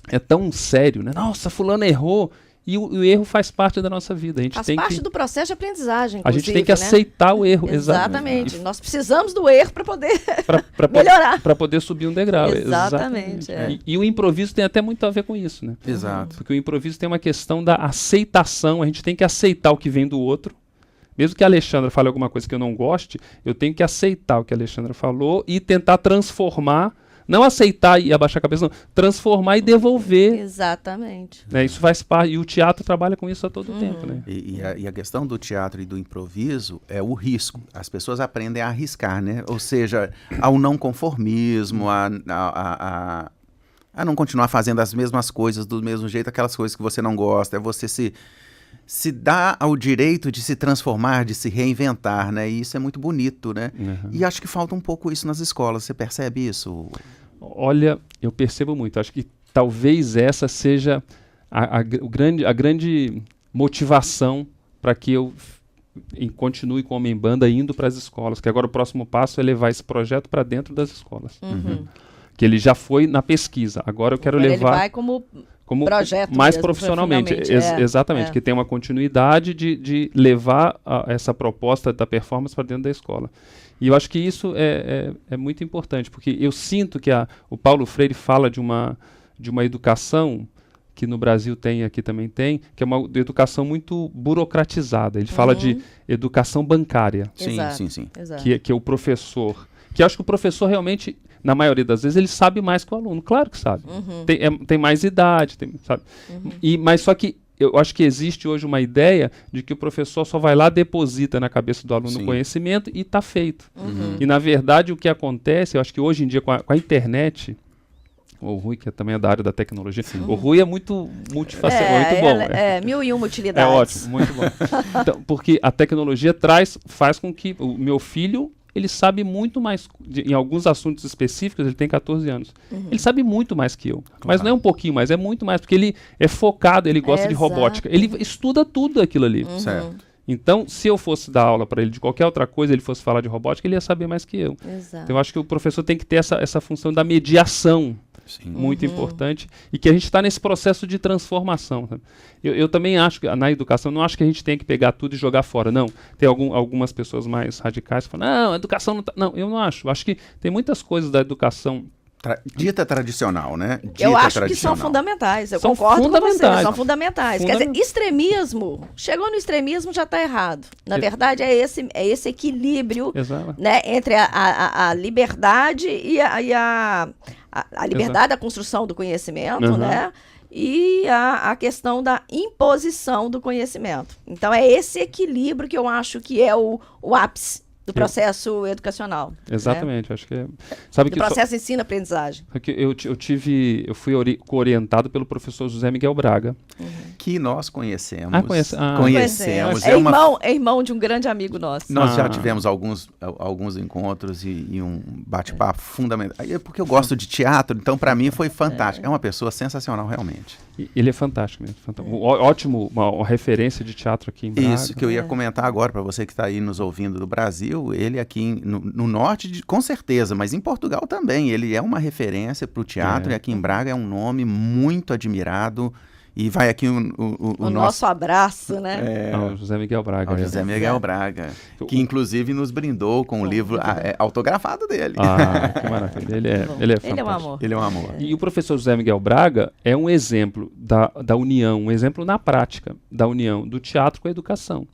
é tão sério, né? Nossa, fulano errou. E o erro faz parte da nossa vida. Faz parte do processo de aprendizagem, a gente tem que aceitar o erro. Exatamente. Nós precisamos do erro para poder melhorar. melhorar. Para poder subir um degrau. Exatamente. E o improviso tem até muito a ver com isso, né? Exato. Porque o improviso tem uma questão da aceitação. A gente tem que aceitar o que vem do outro. Mesmo que a Alexandra fale alguma coisa que eu não goste, eu tenho que aceitar o que a Alexandra falou e tentar transformar, não aceitar e abaixar a cabeça, não, transformar e devolver. Exatamente. Né, isso faz parte, e o teatro trabalha com isso a todo tempo. Né? E a questão do teatro e do improviso é o risco. As pessoas aprendem a arriscar, né? Ou seja, ao não conformismo, a não continuar fazendo as mesmas coisas do mesmo jeito, aquelas coisas que você não gosta, é você se dá ao direito de se transformar, de se reinventar, né? E isso é muito bonito, né? Uhum. E acho que falta um pouco isso nas escolas. Você percebe isso? Olha, eu percebo muito. Acho que talvez essa seja a grande motivação para que eu continue com o Homem Banda indo para as escolas, que agora o próximo passo é levar esse projeto para dentro das escolas. Que ele já foi na pesquisa, agora eu quero Agora levar... Ele vai como projeto mais mesmo, profissionalmente, profundamente, exatamente, que tem uma continuidade de levar essa proposta da performance para dentro da escola. E eu acho que isso é muito importante, porque eu sinto que o Paulo Freire fala de uma educação que no Brasil tem, aqui também tem, que é uma educação muito burocratizada. Ele fala de educação bancária. Sim, Exato, sim, sim. exato. Que é o professor. Que eu acho que o professor realmente, na maioria das vezes, ele sabe mais que o aluno. Claro que sabe. Tem mais idade, sabe? Mas só que eu acho que existe hoje uma ideia de que o professor só vai lá, deposita na cabeça do aluno o conhecimento e está feito. E, na verdade, o que acontece, eu acho que hoje em dia, com a internet... O Rui, que também é da área da tecnologia. O Rui é muito multifacetado, muito bom. É 1001 utilidades. É ótimo, muito bom. Então, porque a tecnologia faz com que o meu filho, ele sabe muito mais, em alguns assuntos específicos, ele tem 14 anos. Ele sabe muito mais que eu. Mas não é um pouquinho mais, é muito mais, porque ele é focado, ele gosta de robótica. Ele estuda tudo aquilo ali. Certo. Então, se eu fosse dar aula para ele de qualquer outra coisa, ele fosse falar de robótica, ele ia saber mais que eu. Exato. Então, eu acho que o professor tem que ter essa função da mediação. Sim. Muito importante, e que a gente está nesse processo de transformação. Sabe? Eu também acho que na educação, não acho que a gente tem que pegar tudo e jogar fora, não. Tem algumas pessoas mais radicais que falam, não, a educação não tá... Não, eu não acho. Eu acho que tem muitas coisas da educação... Dita tradicional, né? Eu acho que são fundamentais. Eu concordo com você, são fundamentais. Quer dizer, extremismo, chegou no extremismo, já está errado. Na verdade, é esse equilíbrio, né, entre a liberdade e a liberdade da construção do conhecimento, né? E a questão da imposição do conhecimento. Então, é esse equilíbrio que eu acho que é o ápice do processo educacional. Exatamente, acho que é... Sabe do que processo ensino-aprendizagem. Eu fui orientado pelo professor José Miguel Braga. Que nós conhecemos. Conhecemos. É irmão de um grande amigo nosso. Nós já tivemos alguns encontros e um bate-papo fundamental. Porque eu gosto de teatro, então para mim foi fantástico. É uma pessoa sensacional, realmente. Ele é fantástico mesmo. Ótimo, uma referência de teatro aqui em Braga. Isso que eu ia comentar agora para você que está aí nos ouvindo do Brasil. Ele aqui no norte, com certeza, mas em Portugal também. Ele é uma referência para o teatro e aqui em Braga é um nome muito admirado. E vai aqui o nosso abraço, né? Ao José Miguel Braga. Ao José Miguel Braga, que inclusive nos brindou com o livro autografado dele. Que maravilha. Ele é fantástico. Ele é um amor. Ele é um amor. E o professor José Miguel Braga é um exemplo da união, um exemplo na prática da união do teatro com a educação.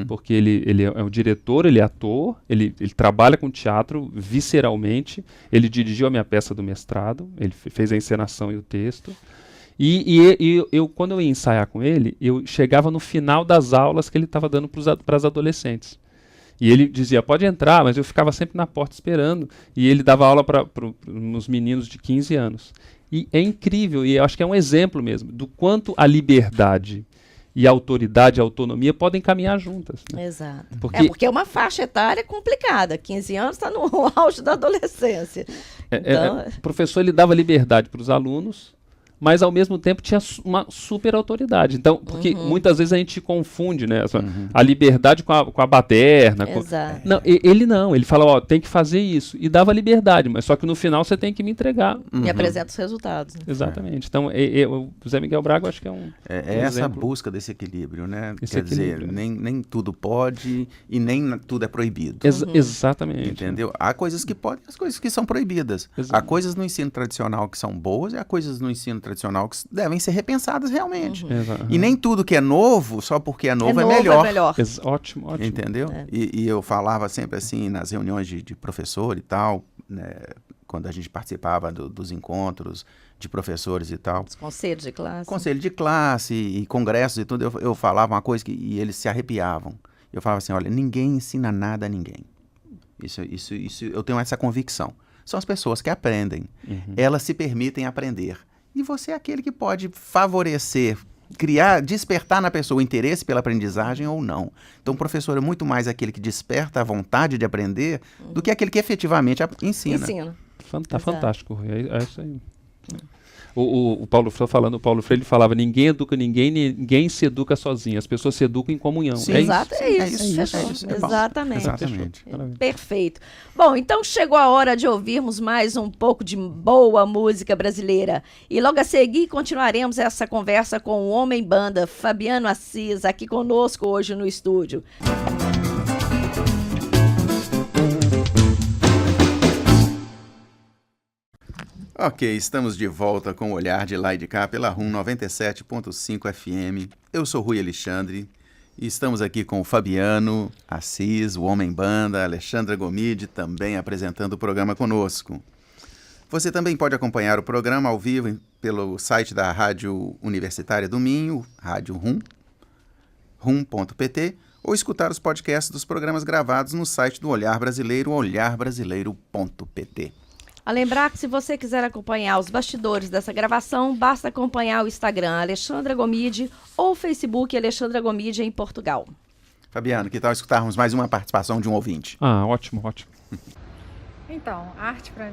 Porque ele é o diretor, ele é ator, ele trabalha com teatro visceralmente, ele dirigiu a minha peça do mestrado, ele fez a encenação e o texto. E eu, quando eu ia ensaiar com ele, eu chegava no final das aulas que ele estava dando para as adolescentes. E ele dizia, pode entrar, mas eu ficava sempre na porta esperando. E ele dava aula para uns meninos de 15 anos. E é incrível, e eu acho que é um exemplo mesmo, do quanto a liberdade e a autoridade e a autonomia podem caminhar juntas. Né? Exato. Porque é uma faixa etária complicada. 15 anos está no auge da adolescência. O professor ele dava liberdade para os alunos, mas ao mesmo tempo tinha uma super autoridade. Então, porque muitas vezes a gente confunde, né, a liberdade com a baderna. Exato. Não, ele fala, tem que fazer isso. E dava liberdade, mas só que no final você tem que me entregar. E apresenta os resultados. Né? Exatamente. Então, o José Miguel Braga, eu acho que é um essa exemplo. Busca desse equilíbrio, né? Quer dizer, nem tudo pode e nem tudo é proibido. Exatamente. Entendeu? Há coisas que podem, as coisas que são proibidas. Há coisas no ensino tradicional que são boas e há coisas no ensino tradicional que devem ser repensadas realmente. E nem tudo que é novo, só porque é novo é melhor. Ótimo. Entendeu? E eu falava sempre assim, nas reuniões de professor e tal, né, quando a gente participava dos encontros de professores e tal. Os conselhos de classe. Conselho de classe e congressos e tudo, eu falava uma coisa e eles se arrepiavam. Eu falava assim, olha, ninguém ensina nada a ninguém. Isso eu tenho essa convicção. São as pessoas que aprendem. Elas se permitem aprender. E você é aquele que pode favorecer, despertar na pessoa o interesse pela aprendizagem ou não. Então, o professor é muito mais aquele que desperta a vontade de aprender do que aquele que efetivamente ensina. Tá fantástico, Rui. É isso aí. O Paulo Freire, ele falava, ninguém educa ninguém, ninguém se educa sozinho, as pessoas se educam em comunhão. Sim, Exato, é isso. É bom. Exatamente. Exatamente. Perfeito. Bom, então chegou a hora de ouvirmos mais um pouco de boa música brasileira. E logo a seguir continuaremos essa conversa com o Homem Banda, Fabiano Assis, aqui conosco hoje no estúdio. Ok, estamos de volta com o Olhar de Lá e de Cá pela RUM 97.5 FM. Eu sou Rui Alexandre e estamos aqui com o Fabiano Assis, o Homem Banda, Alexandra Gomide, também apresentando o programa conosco. Você também pode acompanhar o programa ao vivo pelo site da Rádio Universitária do Minho, Rádio RUM, rum.pt, ou escutar os podcasts dos programas gravados no site do Olhar Brasileiro, olharbrasileiro.pt. A lembrar que se você quiser acompanhar os bastidores dessa gravação, basta acompanhar o Instagram Alexandra Gomide ou o Facebook Alexandra Gomide em Portugal. Fabiano, que tal escutarmos mais uma participação de um ouvinte? Ótimo. Então, arte para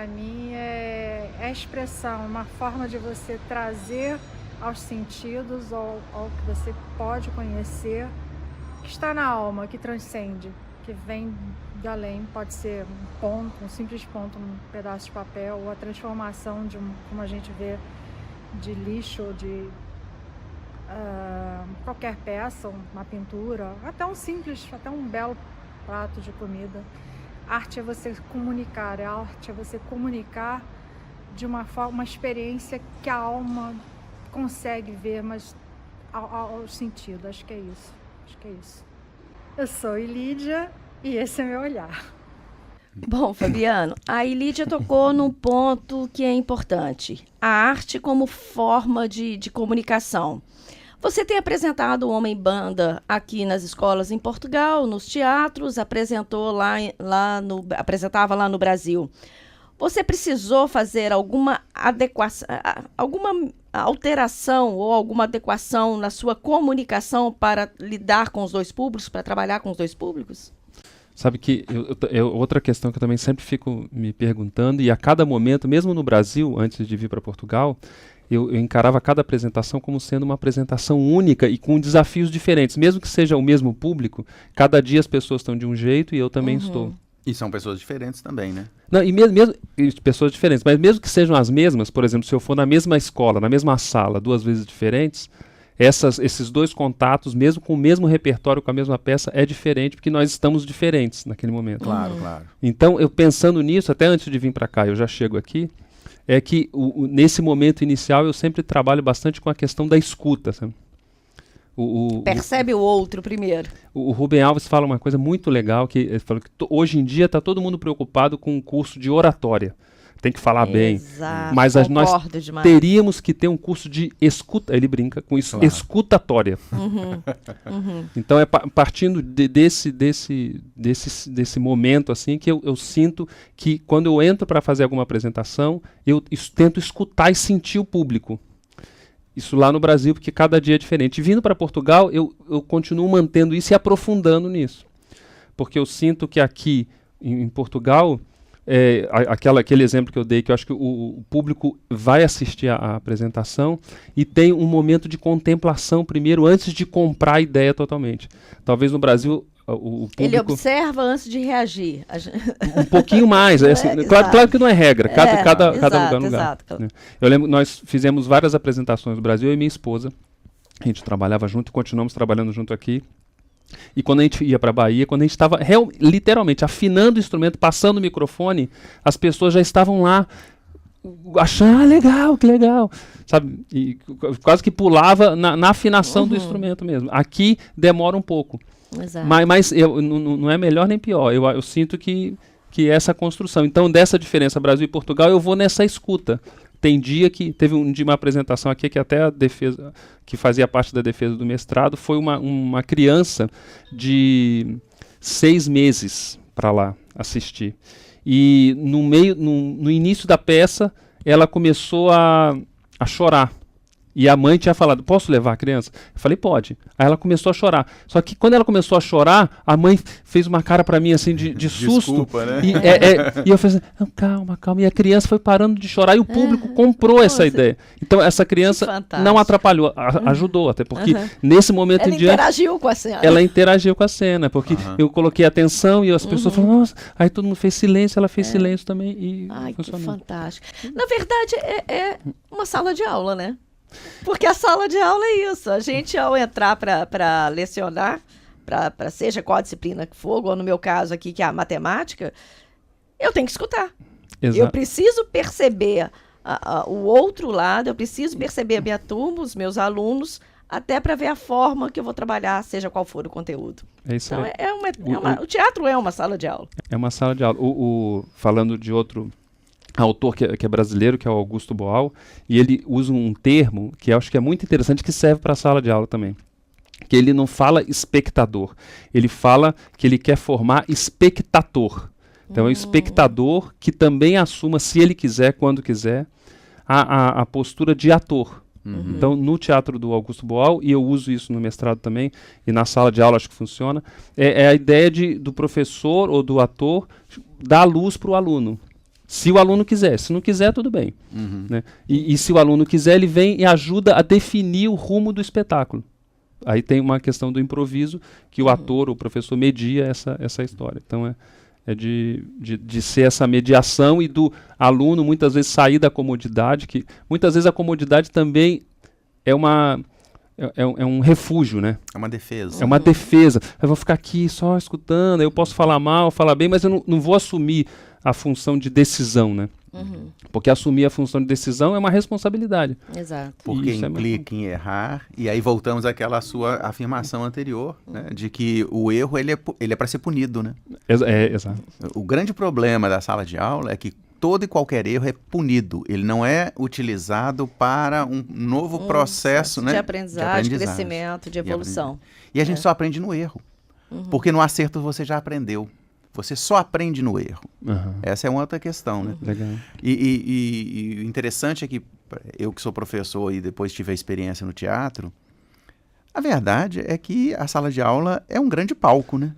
mim é a expressão, uma forma de você trazer aos sentidos ou ao que você pode conhecer, que está na alma, que transcende, que vem de além, pode ser um ponto, um simples ponto, um pedaço de papel, ou a transformação de como a gente vê, de lixo, ou de qualquer peça, uma pintura, até um belo prato de comida. Arte é você comunicar, arte é você comunicar de uma forma, uma experiência que a alma consegue ver, mas ao sentido, acho que é isso. Eu sou Ilídia e esse é meu olhar. Bom, Fabiano, a Ilídia tocou num ponto que é importante, a arte como forma de comunicação. Você tem apresentado o Homem Banda aqui nas escolas em Portugal, nos teatros, apresentava lá no Brasil. Você precisou fazer alguma adequação, alguma alteração ou alguma adequação na sua comunicação para lidar com os dois públicos, para trabalhar com os dois públicos? Sabe que outra questão que eu também sempre fico me perguntando, e a cada momento, mesmo no Brasil, antes de vir para Portugal, eu encarava cada apresentação como sendo uma apresentação única e com desafios diferentes. Mesmo que seja o mesmo público, cada dia as pessoas estão de um jeito e eu também estou. E são pessoas diferentes também, né? Não, e mesmo pessoas diferentes, mas mesmo que sejam as mesmas, por exemplo, se eu for na mesma escola, na mesma sala, duas vezes diferentes, esses dois contatos, mesmo com o mesmo repertório, com a mesma peça, é diferente, porque nós estamos diferentes naquele momento. Claro. Então, eu pensando nisso, até antes de vir para cá, eu já chego aqui, é que nesse momento inicial eu sempre trabalho bastante com a questão da escuta, sabe? Percebe o outro primeiro. O Rubem Alves fala uma coisa muito legal, que ele falou que hoje em dia está todo mundo preocupado com um curso de oratória. Tem que falar bem. Mas nós teríamos que ter um curso de escuta, ele brinca com isso, escutatória. Então é partindo desse momento assim que eu sinto que quando eu entro para fazer alguma apresentação, eu tento escutar e sentir o público. Isso lá no Brasil, porque cada dia é diferente. E vindo para Portugal, eu continuo mantendo isso e aprofundando nisso. Porque eu sinto que aqui em Portugal, aquele exemplo que eu dei, que eu acho que o público vai assistir a apresentação e tem um momento de contemplação primeiro, antes de comprar a ideia totalmente. Talvez no Brasil o público... Ele observa antes de reagir. Um pouquinho mais. Assim, claro que não é regra, cada lugar é um lugar. Exato. Eu lembro, nós fizemos várias apresentações no Brasil, eu e minha esposa. A gente trabalhava junto e continuamos trabalhando junto aqui. E quando a gente ia para a Bahia, quando a gente estava literalmente afinando o instrumento, passando o microfone, as pessoas já estavam lá achando, legal, que legal, sabe? E quase que pulava na afinação do instrumento mesmo. Aqui demora um pouco. Exato. Mas não é melhor nem pior. Eu sinto que essa construção. Então, dessa diferença Brasil e Portugal, eu vou nessa escuta. Tem dia que... Teve um dia uma apresentação aqui que até a defesa, que fazia parte da defesa do mestrado, foi uma criança de 6 meses para lá assistir. E no início da peça, ela começou a chorar. E a mãe tinha falado, posso levar a criança? Eu falei, pode. Aí ela começou a chorar. Só que quando ela começou a chorar, a mãe fez uma cara pra mim assim de susto. Desculpa, né? E eu falei assim, não, calma. E a criança foi parando de chorar e o público comprou essa ideia. Então essa criança não atrapalhou, ajudou. Até porque nesse momento Ela em diante... interagiu com a cena. Ela interagiu com a cena, porque eu coloquei atenção e as pessoas falaram, nossa, aí todo mundo fez silêncio, ela fez silêncio também e Ai, que funcionou. fantástico. Na verdade, é uma sala de aula, né? Porque a sala de aula é isso. A gente, ao entrar para lecionar, para seja qual a disciplina que for, ou no meu caso aqui, que é a matemática, eu tenho que escutar. Exato. Eu preciso perceber o outro lado, eu preciso perceber a minha turma, os meus alunos, até para ver a forma que eu vou trabalhar, seja qual for o conteúdo. É isso Então, aí. o teatro é uma sala de aula. É uma sala de aula. Falando de outro autor que é brasileiro, que é o Augusto Boal, e ele usa um termo que eu acho que é muito interessante, que serve para a sala de aula também. Que ele não fala espectador, ele fala que ele quer formar espectator. Então é o espectador que também assuma, se ele quiser, quando quiser, a postura de ator. Então, no teatro do Augusto Boal, e eu uso isso no mestrado também, e na sala de aula acho que funciona, é a ideia do professor ou do ator dar luz para o aluno. Se o aluno quiser, se não quiser, tudo bem. Né? E se o aluno quiser, ele vem e ajuda a definir o rumo do espetáculo. Aí tem uma questão do improviso, que o ator, o professor, media essa história. Então é de ser essa mediação e do aluno muitas vezes sair da comodidade, que muitas vezes a comodidade também é um refúgio, né? É uma defesa. É uma defesa. Eu vou ficar aqui só escutando, eu posso falar mal, falar bem, mas eu não vou assumir a função de decisão, né? Porque assumir a função de decisão é uma responsabilidade. Exato. Porque Isso implica em errar, e aí voltamos àquela sua afirmação anterior, né, de que o erro ele é para ser punido, né? Exato. O grande problema da sala de aula é que todo e qualquer erro é punido, ele não é utilizado para um novo processo, né, de aprendizagem, de crescimento, de evolução. E a gente só aprende no erro, porque no acerto você já aprendeu. Você só aprende no erro. Essa é uma outra questão, né? Legal. E o interessante é que eu que sou professor e depois tive a experiência no teatro, a verdade é que a sala de aula é um grande palco, né?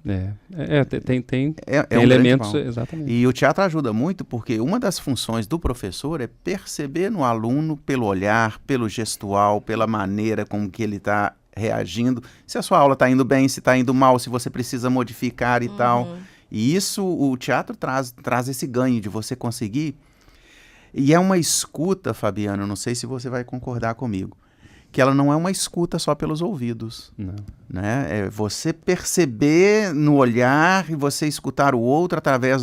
Tem um elementos, grande palco. exatamente. E o teatro ajuda muito porque uma das funções do professor é perceber no aluno pelo olhar, pelo gestual, pela maneira como que ele está reagindo, se a sua aula está indo bem, se está indo mal, se você precisa modificar e tal. E isso, o teatro traz esse ganho de você conseguir. E é uma escuta, Fabiano, não sei se você vai concordar comigo, que ela não é uma escuta só pelos ouvidos. Não. Né? É você perceber no olhar e você escutar o outro através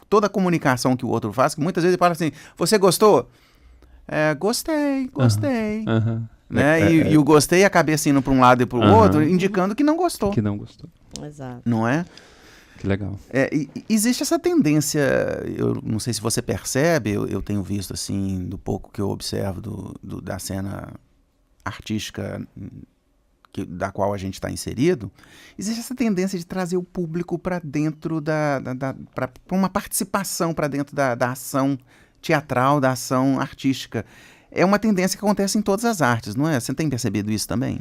toda a comunicação que o outro faz, que muitas vezes ele fala assim, você gostou? Gostei. Né? E o gostei, a cabeça indo para um lado e para o outro, indicando que não gostou. Que não gostou. Exato. Não é? Que legal. Existe essa tendência, eu não sei se você percebe, eu tenho visto assim, do pouco que eu observo da cena artística da qual a gente está inserido, existe essa tendência de trazer o público para dentro para uma participação para dentro da ação teatral, da ação artística. É uma tendência que acontece em todas as artes, não é? Você tem percebido isso também?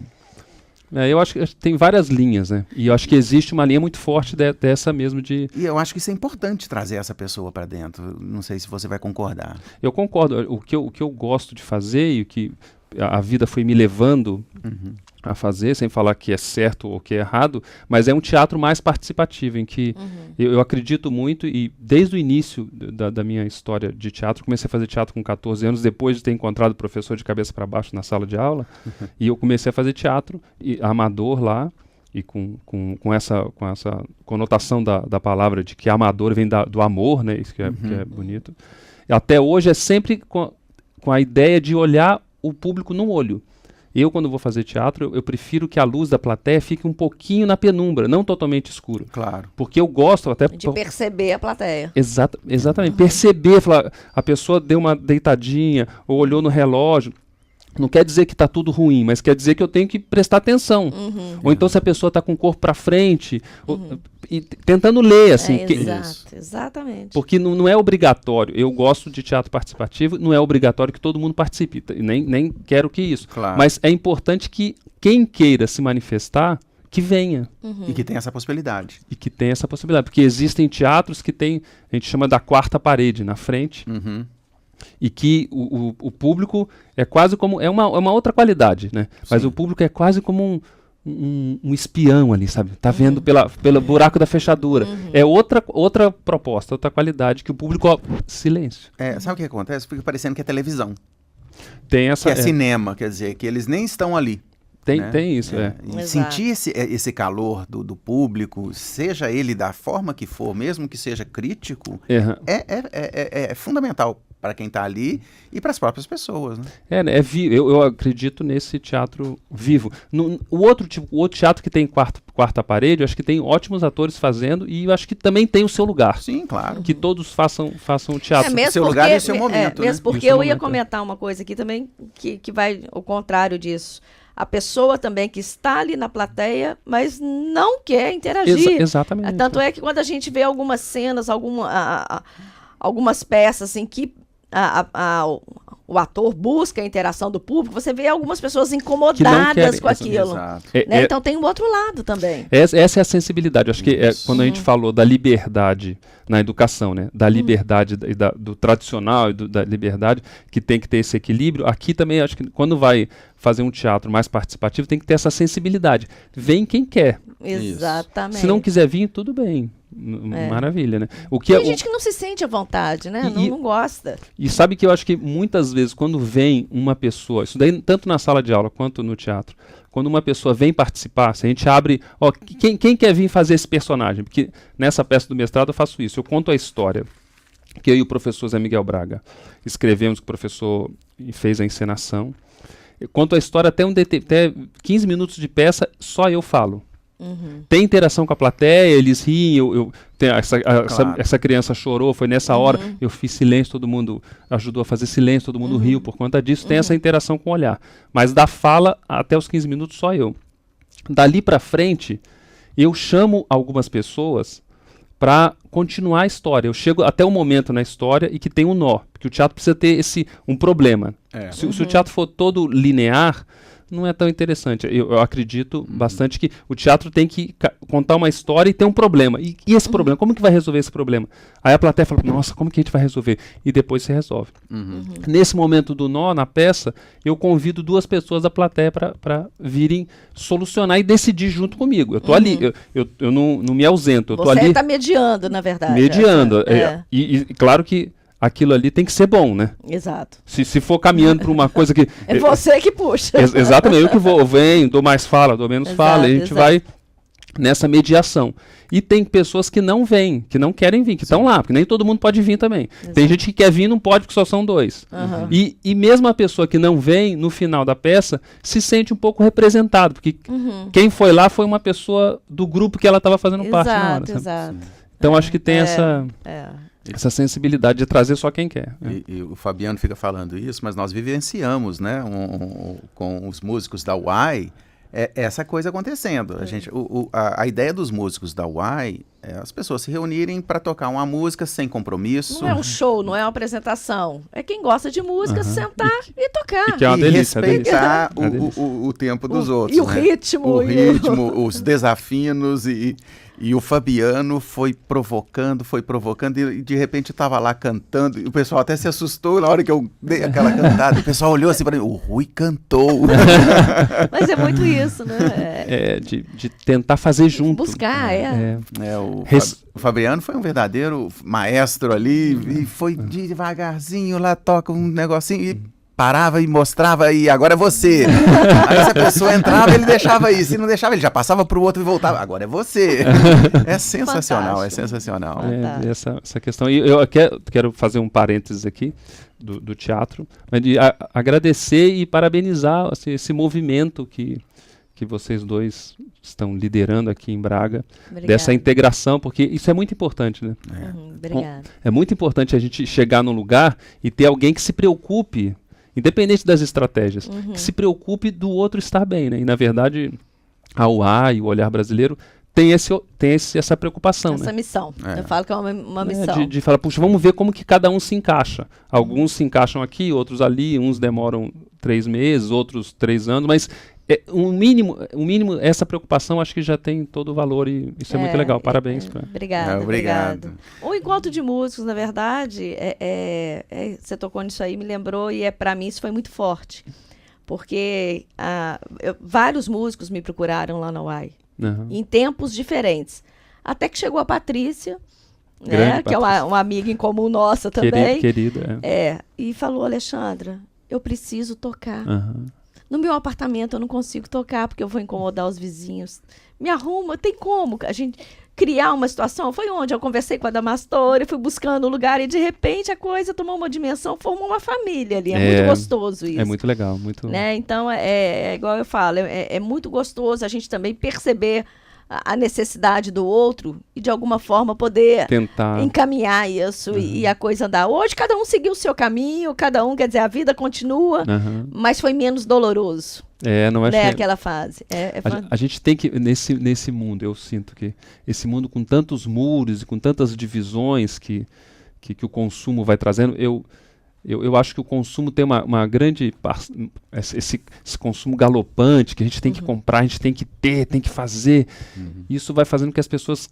Eu acho que tem várias linhas, né? E eu acho que existe uma linha muito forte dessa mesmo de... E eu acho que isso é importante trazer essa pessoa para dentro. Não sei se você vai concordar. Eu concordo. O que eu gosto de fazer e o que a vida foi me levando a fazer, sem falar que é certo ou que é errado, mas é um teatro mais participativo, em que eu acredito muito, e desde o início da minha história de teatro, comecei a fazer teatro com 14 anos, depois de ter encontrado o professor de cabeça para baixo na sala de aula, e eu comecei a fazer teatro amador lá, e com essa conotação da palavra de que amador vem do amor, né, isso que é bonito. E até hoje é sempre com a ideia de olhar o público no olho. Eu, quando vou fazer teatro, eu prefiro que a luz da plateia fique um pouquinho na penumbra, não totalmente escuro. Claro. Porque eu gosto até... De perceber a plateia. Exatamente. Perceber, falar, a pessoa deu uma deitadinha, ou olhou no relógio, Não quer dizer que está tudo ruim, mas quer dizer que eu tenho que prestar atenção. Ou então se a pessoa está com o corpo para frente, e tentando ler, assim. Exatamente. Porque não é obrigatório. Eu gosto de teatro participativo, não é obrigatório que todo mundo participe. Nem quero que isso. Claro. Mas é importante que quem queira se manifestar, que venha. E que tem essa possibilidade. E que tenha essa possibilidade. Porque existem teatros que tem, a gente chama da quarta parede na frente, e que o público é quase como... É uma outra qualidade, né? Mas o público é quase como um espião ali, sabe? Tá vendo pelo buraco da fechadura. É outra proposta, outra qualidade, que o público... Ó, silêncio. Sabe o que acontece? Fica parecendo que é televisão. Tem essa... Que é cinema, quer dizer, que eles nem estão ali. Tem isso, E sentir esse calor do público, seja ele da forma que for, mesmo que seja crítico, é fundamental para quem está ali e para as próprias pessoas, né? Eu acredito nesse teatro vivo. O outro teatro que tem quarta parede, eu acho que tem ótimos atores fazendo, e eu acho que também tem o seu lugar. Sim, claro. Que todos façam teatro. O seu lugar e o seu momento, né? Mesmo porque eu ia comentar uma coisa aqui também, que vai ao contrário disso. A pessoa também que está ali na plateia, mas não quer interagir. Exatamente. Tanto é que quando a gente vê algumas cenas, algumas peças assim, que o ator busca a interação do público, você vê algumas pessoas incomodadas com aquilo. Né? Então tem o outro lado também. Essa é a sensibilidade. Eu acho que quando a gente falou da liberdade na educação, né? Da liberdade do tradicional e da liberdade, que tem que ter esse equilíbrio, aqui também acho que quando vai fazer um teatro mais participativo, tem que ter essa sensibilidade. Vem quem quer. Exatamente. Se não quiser vir, tudo bem. Maravilha, né? Tem gente que não se sente à vontade, né? Não gosta. E sabe que eu acho que muitas vezes quando vem uma pessoa, isso daí tanto na sala de aula quanto no teatro, quando uma pessoa vem participar, se a gente abre, quem quer vir fazer esse personagem? Porque nessa peça do mestrado eu faço isso, eu conto a história que eu e o professor Zé Miguel Braga escrevemos, que o professor fez a encenação. Eu conto a história até 15 minutos de peça, só eu falo. Tem interação com a plateia, eles riem, essa criança chorou, foi nessa hora, eu fiz silêncio, todo mundo ajudou a fazer silêncio, todo mundo riu por conta disso, tem essa interação com o olhar. Mas da fala até os 15 minutos só eu. Dali pra frente, eu chamo algumas pessoas para continuar a história. Eu chego até um momento na história e que tem um nó, porque o teatro precisa ter um problema. Se o teatro for todo linear, não é tão interessante. Eu acredito bastante que o teatro tem que contar uma história e ter um problema. E esse problema, como que vai resolver esse problema? Aí a plateia fala, nossa, como que a gente vai resolver? E depois se resolve. Nesse momento do nó, na peça, eu convido 2 pessoas da plateia para virem solucionar e decidir junto comigo. Eu tô ali, eu não me ausento. Eu tô ali. Você está mediando, na verdade. Mediando. E claro que aquilo ali tem que ser bom, né? Exato. Se for caminhando para uma coisa que... É você que puxa. Exatamente, eu que eu venho, dou mais fala, dou menos fala, e a gente vai nessa mediação. E tem pessoas que não vêm, que não querem vir, que estão lá, porque nem todo mundo pode vir também. Tem gente que quer vir e não pode, porque só são 2. E mesmo a pessoa que não vem, no final da peça, se sente um pouco representado, porque quem foi lá foi uma pessoa do grupo que ela estava fazendo parte na hora. Sabe? Então acho que tem essa sensibilidade de trazer só quem quer. E o Fabiano fica falando isso, mas nós vivenciamos, né, com os músicos da UAI, essa coisa acontecendo. A ideia dos músicos da UAI é as pessoas se reunirem para tocar uma música sem compromisso. Não é um show, não é uma apresentação. É quem gosta de música sentar e tocar. E que é uma delícia, respeitar o tempo dos outros. E o ritmo. O ritmo, os desafinos e o Fabiano foi provocando e de repente estava lá cantando e o pessoal até se assustou na hora que eu dei aquela cantada. O pessoal olhou assim para mim, o Rui cantou. Mas é muito isso, né? De tentar fazer junto. Buscar, o Fabiano foi um verdadeiro maestro ali e foi devagarzinho lá, toca um negocinho e parava e mostrava e agora é você. Aí se a pessoa entrava, ele deixava isso. Se não deixava, ele já passava pro outro e voltava. Agora é você. É sensacional, Fantástico. É sensacional. Essa questão. E eu quero fazer um parênteses aqui do teatro, mas de agradecer e parabenizar assim, esse movimento que vocês 2 estão liderando aqui em Braga, dessa integração, porque isso é muito importante, né? Obrigada. É muito importante a gente chegar num lugar e ter alguém que se preocupe independente das estratégias, que se preocupe do outro estar bem, né? E na verdade a UA e o Olhar Brasileiro tem essa preocupação, Essa né? missão. Eu falo que é uma É, missão. de falar, puxa, vamos ver como que cada um se encaixa. Alguns se encaixam aqui, outros ali, uns demoram 3 meses, outros 3 anos, mas um mínimo, essa preocupação acho que já tem todo o valor e isso é muito legal. Parabéns. Obrigado. Obrigado. O encontro de músicos, na verdade, você tocou nisso aí, me lembrou, e para mim isso foi muito forte. Porque vários músicos me procuraram lá na UAI. Uhum. Em tempos diferentes. Até que chegou a Patrícia, Grande que é uma amiga em comum nossa também. Querida. E falou, Alexandra, eu preciso tocar. Uhum. No meu apartamento eu não consigo tocar porque eu vou incomodar os vizinhos. Me arruma, tem como a gente criar uma situação? Foi onde eu conversei com a Damastora, fui buscando um lugar e de repente a coisa tomou uma dimensão, formou uma família ali. É muito gostoso isso. É muito legal. Muito... Né? Então, igual eu falo, é muito gostoso a gente também perceber a necessidade do outro e de alguma forma poder tentar encaminhar isso e a coisa andar. Hoje cada um seguiu o seu caminho, cada um, quer dizer, a vida continua, mas foi menos doloroso. Não é né, aquela fase. A gente tem que, nesse mundo, eu sinto que esse mundo com tantos muros e com tantas divisões que o consumo vai trazendo, eu acho que o consumo tem uma grande... Esse consumo galopante, que a gente tem que comprar, a gente tem que ter, tem que fazer. Isso vai fazendo que as pessoas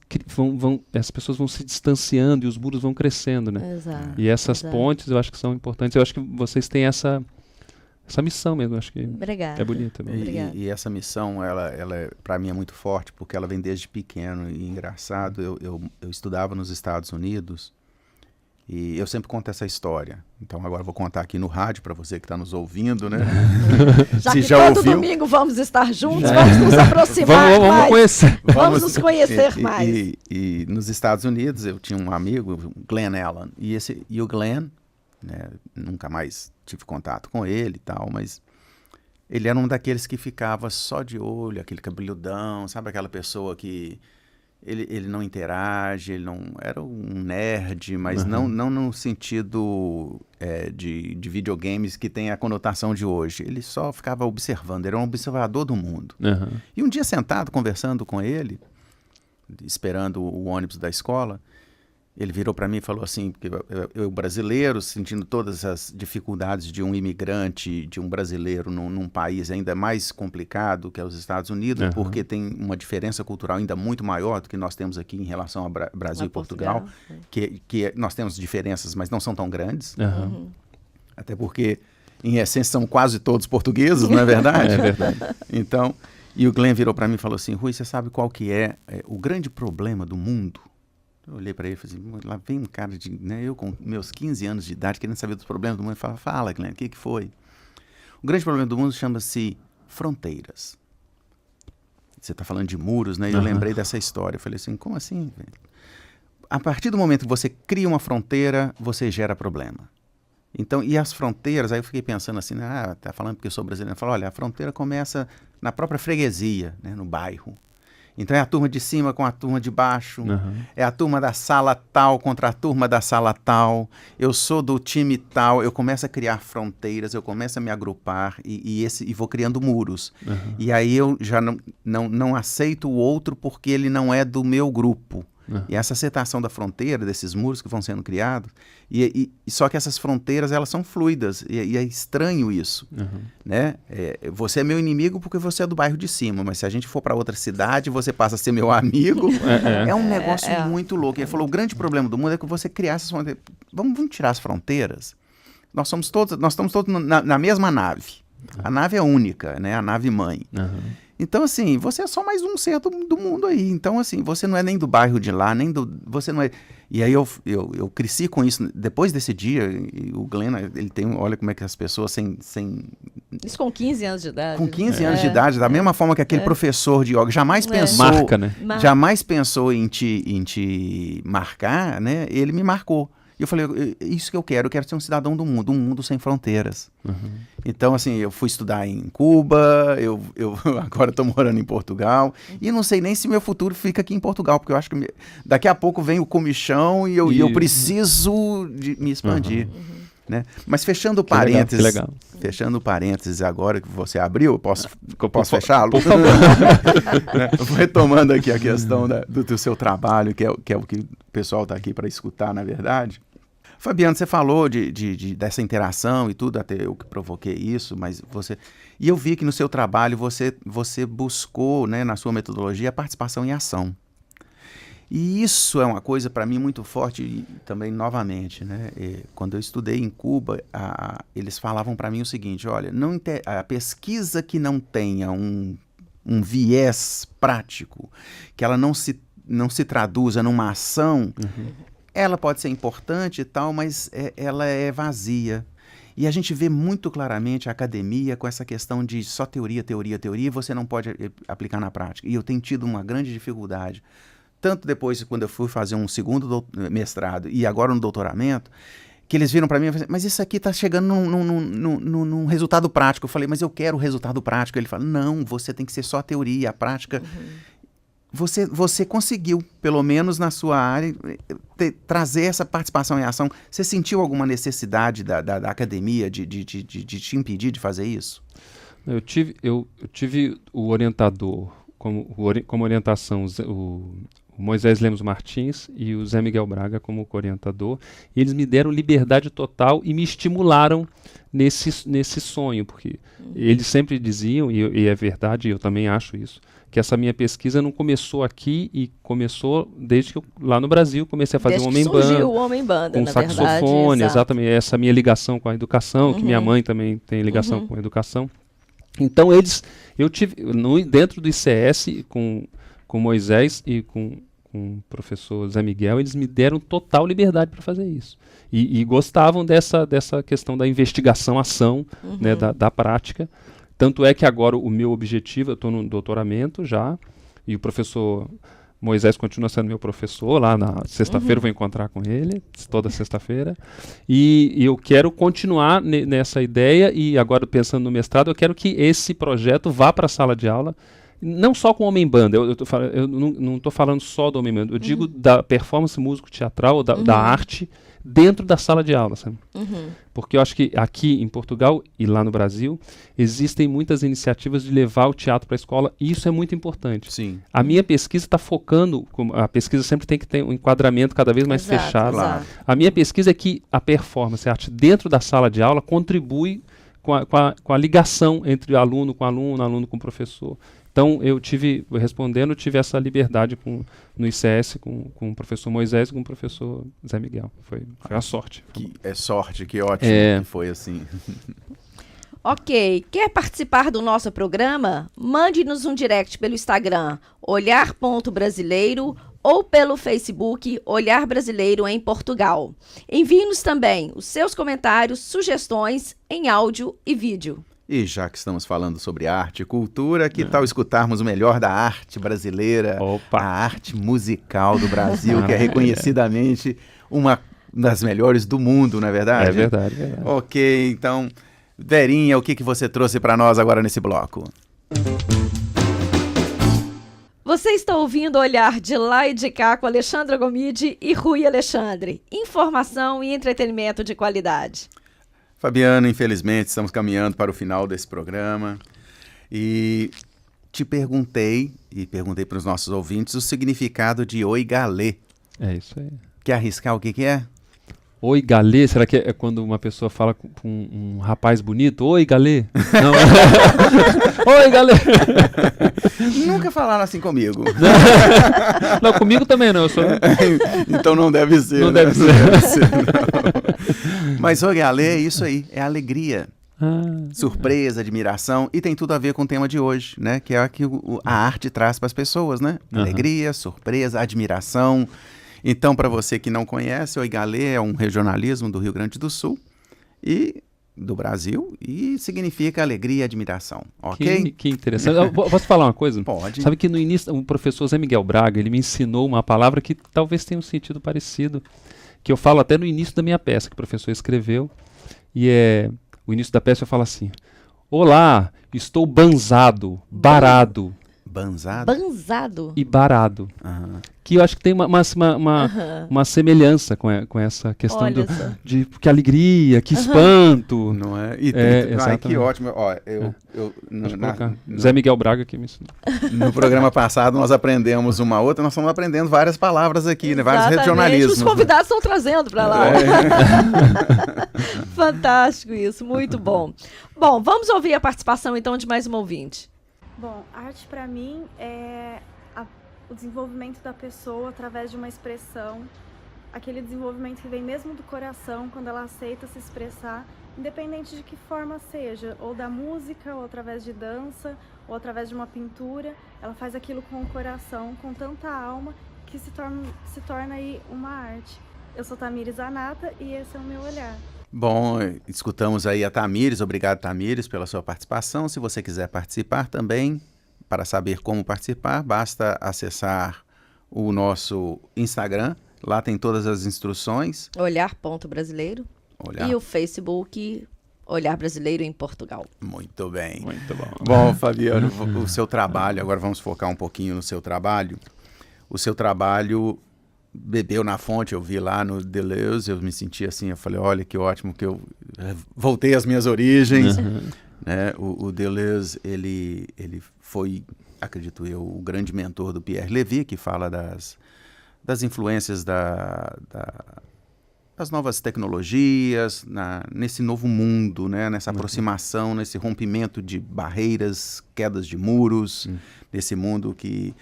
vão se distanciando e os muros vão crescendo, né? Exato, e essas pontes eu acho que são importantes. Eu acho que vocês têm essa missão mesmo. Eu acho que Obrigada. é bonita. E essa missão, ela para mim é muito forte, porque ela vem desde pequeno. E engraçado, eu estudava nos Estados Unidos. E eu sempre conto essa história. Então agora eu vou contar aqui no rádio para você que está nos ouvindo, né? Já que todo domingo vamos estar juntos, vamos nos aproximar vamos mais. Conhecer. Vamos nos conhecer mais. E nos Estados Unidos eu tinha um amigo, Glenn Allen. E o Glenn, né, nunca mais tive contato com ele e tal, mas ele era um daqueles que ficava só de olho, aquele cabeludão, sabe aquela pessoa que... Ele não interage, ele não era um nerd, mas não no sentido de videogames que tem a conotação de hoje. Ele só ficava observando, era um observador do mundo. E um dia sentado, conversando com ele, esperando o ônibus da escola, ele virou para mim e falou assim, porque eu brasileiro, sentindo todas as dificuldades de um imigrante, de um brasileiro num país ainda mais complicado que é os Estados Unidos, porque tem uma diferença cultural ainda muito maior do que nós temos aqui em relação ao Brasil e Portugal, que nós temos diferenças, mas não são tão grandes. Até porque, em essência, são quase todos portugueses, não é verdade? É verdade. Então, e o Glenn virou para mim e falou assim, Rui, você sabe qual que é o grande problema do mundo? Eu olhei para ele e falei assim, lá vem um cara eu com meus 15 anos de idade, querendo saber dos problemas do mundo. Ele fala, Glenn, o que foi? O grande problema do mundo chama-se fronteiras. Você está falando de muros, né? E eu lembrei dessa história. Eu falei assim, como assim, velho? A partir do momento que você cria uma fronteira, você gera problema. Então, e as fronteiras, aí eu fiquei pensando assim, tá falando porque eu sou brasileiro. Eu falo, olha, a fronteira começa na própria freguesia, né, no bairro. Então é a turma de cima com a turma de baixo, é a turma da sala tal contra a turma da sala tal, eu sou do time tal, eu começo a criar fronteiras, eu começo a me agrupar e vou criando muros. E aí eu já não aceito o outro porque ele não é do meu grupo. E essa aceitação da fronteira, desses muros que vão sendo criados, só que essas fronteiras, elas são fluidas, e é estranho isso, né? Você é meu inimigo porque você é do bairro de cima, mas se a gente for para outra cidade, você passa a ser meu amigo. É um negócio muito louco. Ele falou, o grande problema do mundo é que você criar essas fronteiras. Vamos tirar as fronteiras? Nós estamos todos na mesma nave. A nave é única, né? A nave mãe. Então, assim, você é só mais um ser do mundo aí. Então, assim, você não é nem do bairro de lá, você não é... E aí eu cresci com isso. Depois desse dia, o Glenn, ele tem... Olha como é que as pessoas sem... Isso com 15 anos de idade. Com 15 anos de idade, da mesma forma que aquele professor de yoga jamais pensou... Marca, né? Jamais pensou em te marcar, né? Ele me marcou. E eu falei, isso que eu quero ser um cidadão do mundo, um mundo sem fronteiras. Então, assim, eu fui estudar em Cuba, eu agora estou morando em Portugal, e não sei nem se meu futuro fica aqui em Portugal, porque eu acho que daqui a pouco vem o comichão e eu preciso de me expandir. né? Mas fechando Que legal, parênteses, que legal. fechando parênteses agora que você abriu, eu posso fechá-lo? Por favor. Né? Eu vou retomando aqui a questão do seu trabalho, que é o que o pessoal está aqui para escutar, na verdade. Fabiano, você falou dessa interação e tudo, até eu que provoquei isso, mas você... E eu vi que no seu trabalho você buscou, né, na sua metodologia, a participação em ação. E isso é uma coisa para mim muito forte e também, novamente, né, quando eu estudei em Cuba, eles falavam para mim o seguinte, olha, a pesquisa que não tenha um viés prático, que ela não se traduza numa ação, ela pode ser importante e tal, mas ela é vazia. E a gente vê muito claramente a academia com essa questão de só teoria, e você não pode aplicar na prática. E eu tenho tido uma grande dificuldade, tanto depois quando eu fui fazer um segundo mestrado e agora no doutoramento, que eles viram para mim e falaram, mas isso aqui está chegando num resultado prático. Eu falei, mas eu quero o resultado prático. Ele fala, não, você tem que ser só teoria, a prática... Você conseguiu, pelo menos na sua área, trazer essa participação em ação. Você sentiu alguma necessidade da academia de te impedir de fazer isso? Eu tive o orientador, como orientação, o Moisés Lemos Martins e o Zé Miguel Braga como orientador. E eles me deram liberdade total e me estimularam nesse sonho, porque eles sempre diziam, e é verdade, eu também acho isso, que essa minha pesquisa não começou aqui e começou desde que eu, lá no Brasil, comecei a fazer desde o Homem surgiu Banda. o Homem Banda, com na saxofone, verdade, exatamente, essa minha ligação com a educação, que minha mãe também tem ligação com a educação. Então eu tive, dentro do ICS, com Moisés e com o professor Zé Miguel, eles me deram total liberdade para fazer isso. E gostavam dessa questão da investigação, ação, né, da prática. Tanto é que agora o meu objetivo, eu estou no doutoramento já, e o professor Moisés continua sendo meu professor, lá na sexta-feira eu vou encontrar com ele, toda sexta-feira, e eu quero continuar nessa ideia, e agora pensando no mestrado, eu quero que esse projeto vá para a sala de aula, não só com Homem Banda, eu não estou falando só do Homem Banda, eu digo da performance músico-teatral, da arte, dentro da sala de aula, sabe? Porque eu acho que aqui em Portugal e lá no Brasil existem muitas iniciativas de levar o teatro para a escola e isso é muito importante. Sim. A minha pesquisa está focando, a pesquisa sempre tem que ter um enquadramento cada vez mais fechado. Claro. A minha pesquisa é que a performance, a arte dentro da sala de aula contribui com a ligação entre aluno com professor. Então, tive essa liberdade no ICS com o professor Moisés e com o professor Zé Miguel. Foi a sorte. Que ótimo que foi assim. Ok, quer participar do nosso programa? Mande-nos um direct pelo Instagram, olhar.brasileiro, ou pelo Facebook, Olhar Brasileiro em Portugal. Envie-nos também os seus comentários, sugestões em áudio e vídeo. E já que estamos falando sobre arte e cultura, que tal escutarmos o melhor da arte brasileira, a arte musical do Brasil, que é reconhecidamente uma das melhores do mundo, não é verdade? É verdade. Ok, então, Verinha, o que você trouxe para nós agora nesse bloco? Você está ouvindo Olhar de Lá e de Cá com Alexandra Gomide e Rui Alexandre. Informação e entretenimento de qualidade. Fabiano, infelizmente, estamos caminhando para o final desse programa e te perguntei, e perguntei para os nossos ouvintes, o significado de Oi Galê. É isso aí. Quer arriscar o que é? Oi Galê, será que é quando uma pessoa fala com um rapaz bonito? Oi Galê? Não. Oi Galê! Nunca falaram assim comigo. Não, comigo também não. Então não deve ser. Não né? deve ser. Não deve ser não. Mas Oi Galê é isso aí, é alegria. Surpresa, admiração, e tem tudo a ver com o tema de hoje, né? Que é o que a arte traz para as pessoas, né? Alegria, surpresa, admiração. Então, para você que não conhece, o Oi Galê é um regionalismo do Rio Grande do Sul e do Brasil e significa alegria e admiração, ok? Que interessante. Posso falar uma coisa? Pode. Sabe que no início o professor Zé Miguel Braga, ele me ensinou uma palavra que talvez tenha um sentido parecido, que eu falo até no início da minha peça, que o professor escreveu, e o início da peça eu falo assim: olá, estou banzado, barado, Banzado? Banzado. e barado. Aham. Que eu acho que tem uma semelhança com essa questão Olha só. de que alegria, que espanto. Não é? E ai, que exatamente. ótimo. Ó, Pode colocar. Zé Miguel Braga que me ensinou. no programa passado nós aprendemos uma outra, nós estamos aprendendo várias palavras aqui, né? Vários Exatamente. regionalismos. Os convidados estão trazendo para lá. Fantástico isso, muito bom. Bom, vamos ouvir a participação então de mais um ouvinte. Bom, arte para mim é o desenvolvimento da pessoa através de uma expressão, aquele desenvolvimento que vem mesmo do coração, quando ela aceita se expressar, independente de que forma seja, ou da música, ou através de dança, ou através de uma pintura, ela faz aquilo com o coração, com tanta alma, que se torna aí uma arte. Eu sou Tamires Zanata e esse é o meu olhar. Bom, escutamos aí a Tamires. Obrigado, Tamires, pela sua participação. Se você quiser participar também, para saber como participar, basta acessar o nosso Instagram. Lá tem todas as instruções. Olhar.brasileiro. Olhar. E o Facebook, Olhar Brasileiro em Portugal. Muito bem. Muito bom. Bom, Fabiano, o seu trabalho, agora vamos focar um pouquinho no seu trabalho. O seu trabalho bebeu na fonte, eu vi lá no Deleuze, eu me senti assim, eu falei, olha que ótimo que eu voltei às minhas origens. Né? O Deleuze, ele foi, acredito eu, o grande mentor do Pierre Levy, que fala das influências das novas tecnologias, nesse novo mundo, né? Nessa aproximação, nesse rompimento de barreiras, quedas de muros, nesse mundo que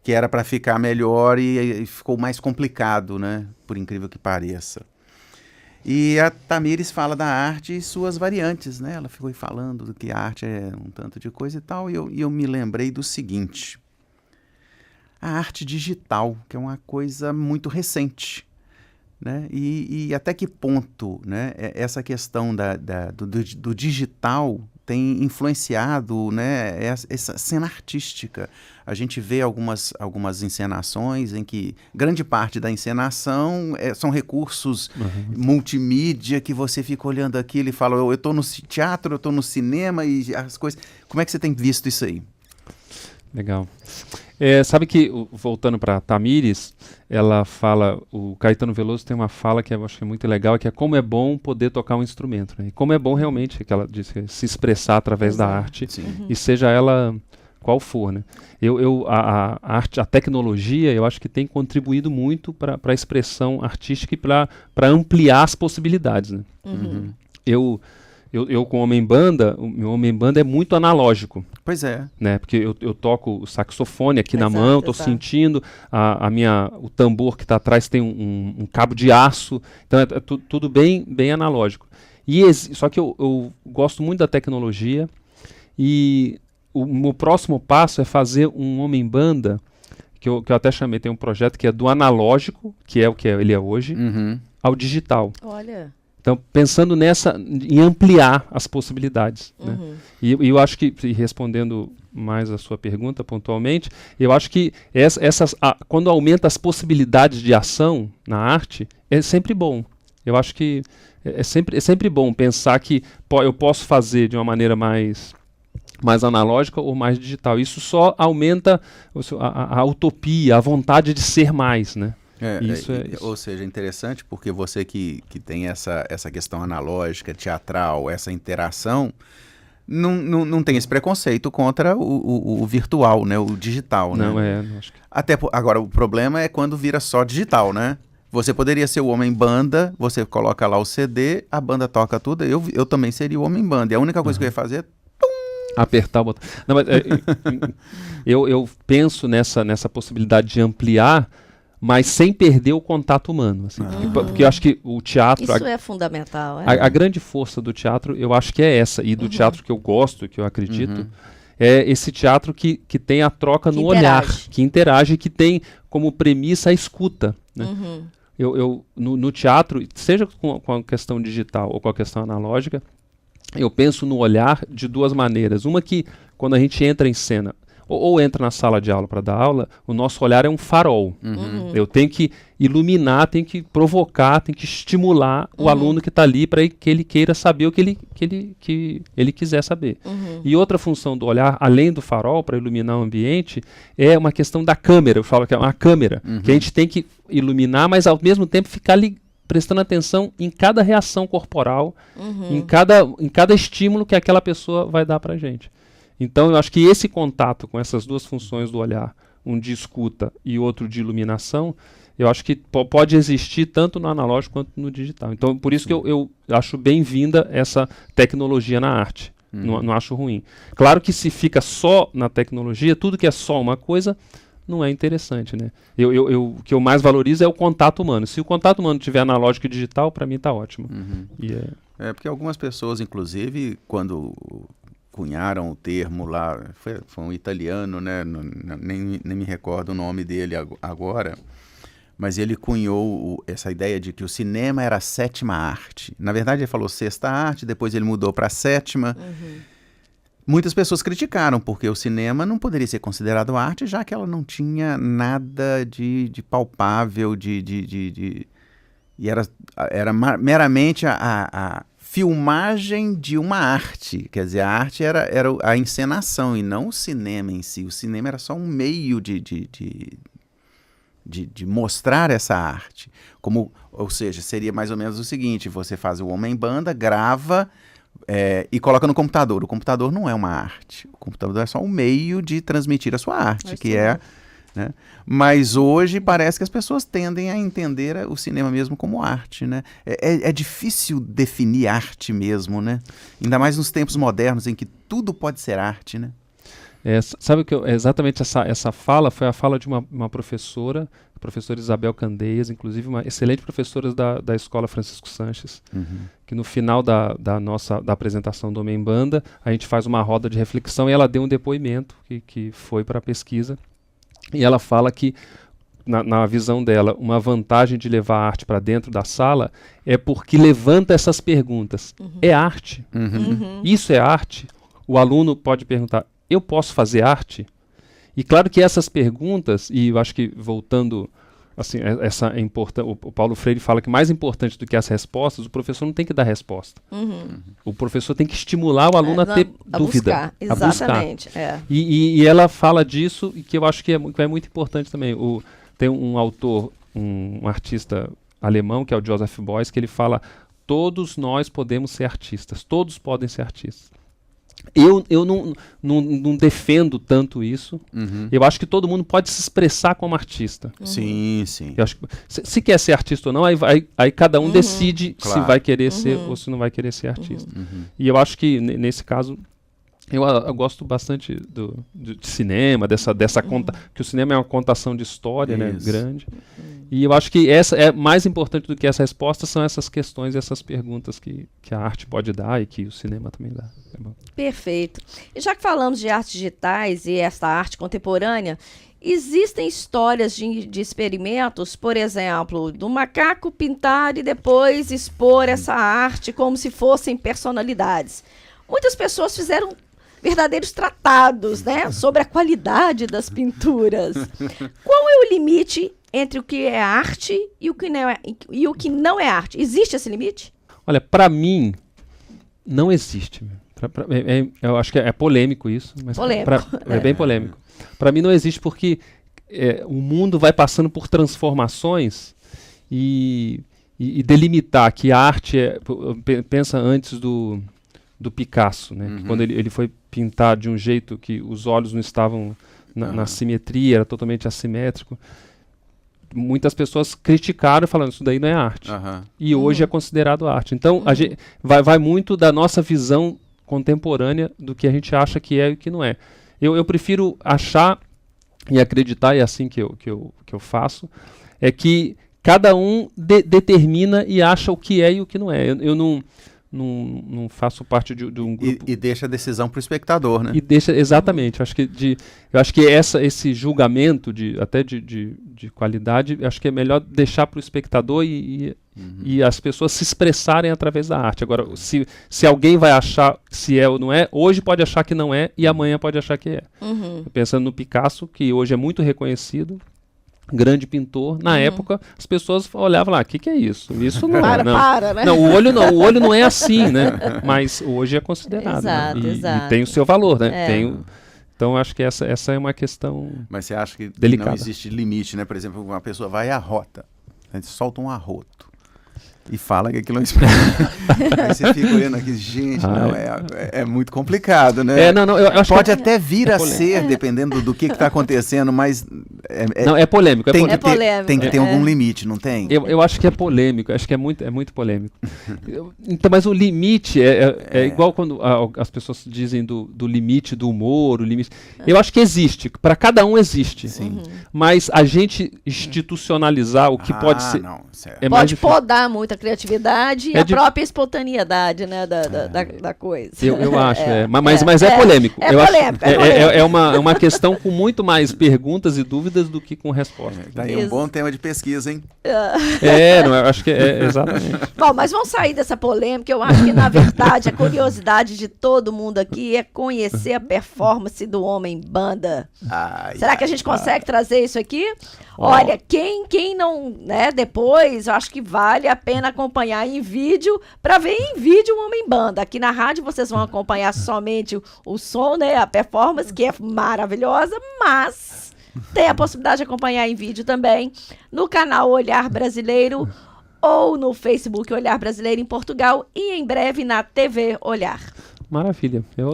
era para ficar melhor e ficou mais complicado, né? Por incrível que pareça. E a Tamires fala da arte e suas variantes, né? Ela ficou falando do que a arte é um tanto de coisa e tal, e eu me lembrei do seguinte: a arte digital, que é uma coisa muito recente, né? E até que ponto, né, essa questão do digital tem influenciado, né, essa cena artística. A gente vê algumas encenações em que grande parte da encenação são recursos multimídia que você fica olhando aquilo e fala, eu estou no teatro, eu estou no cinema e as coisas... Como é que você tem visto isso aí? Legal. Sabe que, voltando para Tamires, ela fala, o Caetano Veloso tem uma fala que eu acho que é muito legal, que é como é bom poder tocar um instrumento, né? E como é bom realmente, que ela disse, se expressar através da arte, e seja ela qual for, né? A arte, a tecnologia, eu acho que tem contribuído muito para a expressão artística e para ampliar as possibilidades, né? Eu com Homem-Banda, o meu Homem-Banda é muito analógico. Pois é. Né? Porque eu toco o saxofone aqui na mão, estou sentindo, o tambor que está atrás tem um cabo de aço, então é tudo bem analógico. Só que eu gosto muito da tecnologia e o meu próximo passo é fazer um Homem-Banda, que eu até chamei, tem um projeto que é do analógico, que é o que ele é hoje, ao digital. Olha... Então, pensando em ampliar as possibilidades. Né? E eu acho que, respondendo mais a sua pergunta pontualmente, eu acho que quando aumenta as possibilidades de ação na arte, é sempre bom. Eu acho que é sempre bom pensar que eu posso fazer de uma maneira mais analógica ou mais digital. Isso só aumenta a utopia, a vontade de ser mais, né? Isso. Ou seja, interessante porque você que tem essa questão analógica, teatral, essa interação, não tem esse preconceito contra o virtual, né? O digital, né? Não acho que... Agora, o problema é quando vira só digital, né? Você poderia ser o Homem-Banda, você coloca lá o CD, a banda toca tudo, eu também seria o Homem-Banda. E a única coisa que eu ia fazer é... apertar o botão. Não, mas, eu penso nessa possibilidade de ampliar, mas sem perder o contato humano. Assim, porque eu acho que o teatro... Isso é fundamental. A grande força do teatro, eu acho que é essa. E do teatro que eu gosto, que eu acredito, é esse teatro que tem a troca no olhar, que interage, que tem como premissa a escuta. Né? No teatro, seja com a questão digital ou com a questão analógica, eu penso no olhar de duas maneiras. Uma que, quando a gente entra em cena, ou entra na sala de aula para dar aula, o nosso olhar é um farol. Eu tenho que iluminar, tenho que provocar, tenho que estimular o aluno que está ali para que ele queira saber o que ele quiser saber. E outra função do olhar, além do farol, para iluminar o ambiente, é uma questão da câmera. Eu falo que é uma câmera, que a gente tem que iluminar, mas ao mesmo tempo ficar prestando atenção em cada reação corporal, em cada estímulo que aquela pessoa vai dar para a gente. Então, eu acho que esse contato com essas duas funções do olhar, um de escuta e outro de iluminação, eu acho que pode existir tanto no analógico quanto no digital. Então, por isso que eu acho bem-vinda essa tecnologia na arte. Não acho ruim. Claro que se fica só na tecnologia, tudo que é só uma coisa não é interessante, né? O que eu mais valorizo é o contato humano. Se o contato humano tiver analógico e digital, para mim está ótimo. Porque algumas pessoas, inclusive, quando cunharam o termo lá, foi um italiano, né? Nem me recordo o nome dele agora, mas ele cunhou essa ideia de que o cinema era a sétima arte. Na verdade, ele falou sexta arte, depois ele mudou para a sétima. Muitas pessoas criticaram, porque o cinema não poderia ser considerado arte, já que ela não tinha nada de palpável, e era meramente a filmagem de uma arte. Quer dizer, a arte era a encenação e não o cinema em si. O cinema era só um meio de mostrar essa arte. Ou seja, seria mais ou menos o seguinte: você faz o Homem-Banda, grava e coloca no computador. O computador não é uma arte. O computador é só um meio de transmitir a sua arte, né? Mas hoje parece que as pessoas tendem a entender o cinema mesmo como arte, né? É difícil definir arte mesmo, né? Ainda mais nos tempos modernos em que tudo pode ser arte, né? Sabe que exatamente essa fala foi a fala de uma professora, a professora Isabel Candeias, inclusive uma excelente professora da Escola Francisco Sanches, que no final da apresentação do Homem-Banda, a gente faz uma roda de reflexão e ela deu um depoimento que foi para a pesquisa. E ela fala que, na visão dela, uma vantagem de levar a arte para dentro da sala é porque levanta essas perguntas. É arte? Isso é arte? O aluno pode perguntar, eu posso fazer arte? E claro que essas perguntas, e eu acho que voltando, assim, o Paulo Freire fala que mais importante do que as respostas, o professor não tem que dar resposta. O professor tem que estimular o aluno a ter dúvida. Exatamente. E ela fala disso, e que eu acho que é muito importante também. Tem um autor, um artista alemão, que é o Joseph Beuys, que ele fala: todos nós podemos ser artistas, todos podem ser artistas. Eu não defendo tanto isso. Eu acho que todo mundo pode se expressar como artista. Sim, sim. Eu acho que, se quer ser artista ou não, aí cada um decide se vai querer ser ou se não vai querer ser artista. E eu acho que, nesse caso, eu gosto bastante de cinema, dessa conta, que o cinema é uma contação de história, né, grande. E eu acho que essa é mais importante do que essa resposta, são essas questões e essas perguntas que a arte pode dar e que o cinema também dá. Perfeito. E já que falamos de artes digitais e essa arte contemporânea, existem histórias de experimentos, por exemplo, do macaco pintar e depois expor essa arte como se fossem personalidades. Muitas pessoas fizeram verdadeiros tratados, né, sobre a qualidade das pinturas. Qual é o limite entre o que é arte e o que não é arte? Existe esse limite? Olha, para mim, não existe. Eu acho que é polêmico isso. Mas é bem polêmico. Para mim não existe porque o mundo vai passando por transformações e delimitar que a arte pensa antes do Picasso, né? Que quando ele foi pintar de um jeito que os olhos não estavam na simetria, era totalmente assimétrico. Muitas pessoas criticaram falando isso daí não é arte. E hoje é considerado arte. Então a gente vai muito da nossa visão contemporânea do que a gente acha que é e o que não é. Eu prefiro achar e acreditar, e é assim que eu faço, é que cada um determina e acha o que é e o que não é. Eu não faço parte de um grupo. E deixa a decisão para o espectador, né? E deixa, exatamente. Eu acho que esse julgamento até de qualidade, acho que é melhor deixar para o espectador e e as pessoas se expressarem através da arte. Agora, se alguém vai achar se é ou não é, hoje pode achar que não é e amanhã pode achar que é. Pensando no Picasso, que hoje é muito reconhecido, grande pintor, na época as pessoas olhavam lá, o que é isso? Isso não é. Né? Não, o olho não é assim, né? Mas hoje é considerado. Exato, né? exato. E tem o seu valor, né? Então acho que essa é uma questão Mas você acha que delicada. não existe limite, né? Por exemplo, uma pessoa vai à rota, a gente solta um arroto e fala que aquilo é um espelho. Aí você fica olhando aqui, gente, é muito complicado, né? Eu acho Pode que até vir a ser, dependendo do que está acontecendo, mas... é polêmico. Tem que ter algum limite, não tem? Eu acho que é polêmico, acho que é muito polêmico. Então, mas o limite é igual quando as pessoas dizem do limite do humor, o limite. Eu acho que existe, para cada um existe. Sim. Mas a gente institucionalizar o que pode ser... Não, certo. Pode podar muito a criatividade e a própria espontaneidade, né, da coisa. Eu acho, mas é polêmico. É uma questão com muito mais perguntas e dúvidas do que com respostas. Daí um bom tema de pesquisa, hein? Eu acho que exatamente. Bom, mas vamos sair dessa polêmica. Eu acho que, na verdade, a curiosidade de todo mundo aqui é conhecer a performance do Homem Banda. Será que a gente consegue trazer isso aqui? Olha, quem não, né, depois, eu acho que vale a pena acompanhar em vídeo, para ver em vídeo o Homem Banda. Aqui na rádio vocês vão acompanhar somente o som, né, a performance, que é maravilhosa, mas tem a possibilidade de acompanhar em vídeo também no canal Olhar Brasileiro ou no Facebook Olhar Brasileiro em Portugal e em breve na TV Olhar. Maravilha. Eu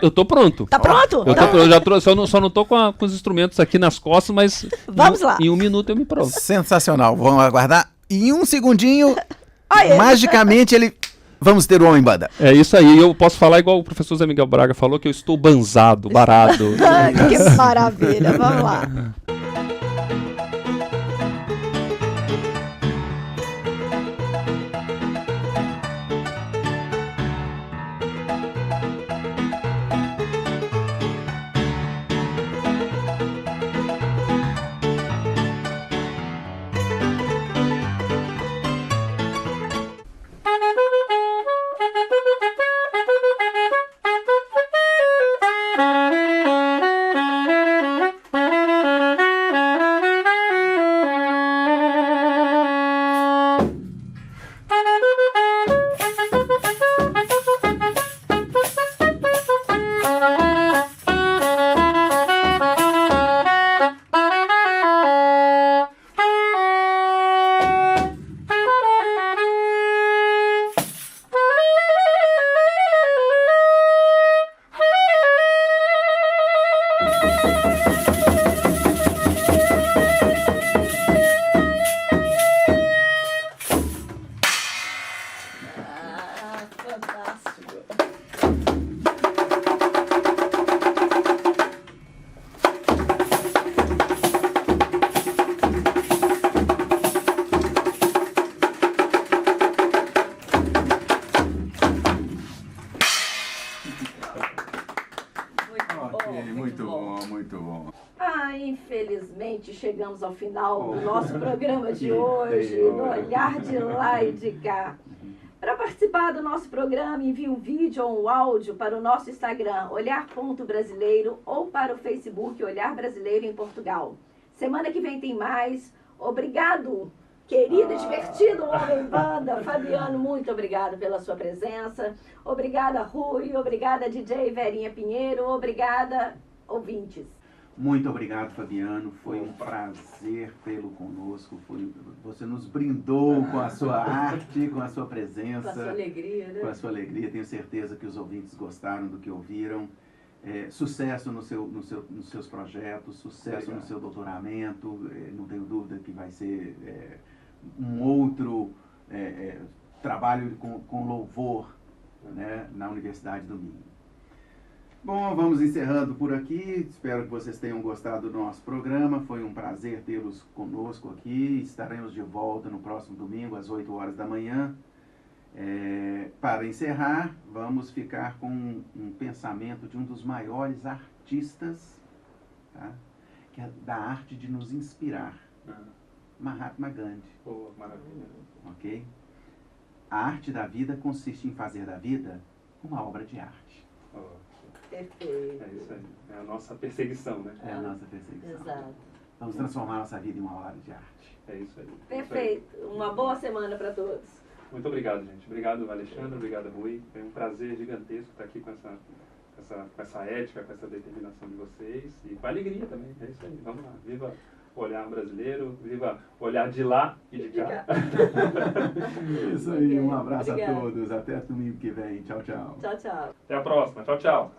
tô pronto. Tá pronto? Eu já trouxe, só não tô com os instrumentos aqui nas costas, mas vamos lá. Em 1 minuto eu me provo. Sensacional. Vamos aguardar. Em 1 segundinho, magicamente vamos ter o Homem Banda. É isso aí. Eu posso falar igual o professor Zé Miguel Braga falou, que eu estou banzado, barado. Que maravilha. Vamos lá. Muito bom. Infelizmente chegamos ao final do nosso programa de hoje, no Olhar de Lá e de Cá. Para participar do nosso programa, envie um vídeo ou um áudio para o nosso Instagram, olhar.brasileiro, ou para o Facebook, Olhar Brasileiro em Portugal. Semana que vem tem mais. Obrigado, querido e divertido Homem Banda. Fabiano, muito obrigado pela sua presença. Obrigada, Rui. Obrigada, DJ Verinha Pinheiro. Obrigada, ouvintes. Muito obrigado, Fabiano. Foi um prazer tê-lo conosco. Você nos brindou com a sua arte, com a sua presença. Com a sua alegria, né? Com a sua alegria. Tenho certeza que os ouvintes gostaram do que ouviram. Sucesso nos seus projetos, sucesso no seu doutoramento. Não tenho dúvida que vai ser um outro trabalho com louvor, né, na Universidade do Minho. Bom, vamos encerrando por aqui. Espero que vocês tenham gostado do nosso programa. Foi um prazer tê-los conosco aqui. Estaremos de volta no próximo domingo, às 8 horas da manhã. Para encerrar, vamos ficar com um pensamento de um dos maiores artistas, tá? Que é da arte de nos inspirar. Mahatma Gandhi. Pô, maravilha. Ok? A arte da vida consiste em fazer da vida uma obra de arte. Oh, Perfeito. é isso aí. É a nossa perseguição, né? É a nossa perseguição. Exato. Vamos transformar nossa vida em uma obra de arte. É isso aí. Perfeito. Uma boa semana para todos. Muito obrigado, gente. Obrigado, Alexandre. Obrigado, Rui. Foi um prazer gigantesco estar aqui com essa ética, com essa determinação de vocês. E com alegria também. É isso aí. Vamos lá. Viva o olhar brasileiro. Viva o olhar de lá e de cá. Isso aí. Um Ok. abraço Obrigada. a todos. Até domingo que vem. Tchau, tchau. Tchau, tchau. Até a próxima. Tchau, tchau.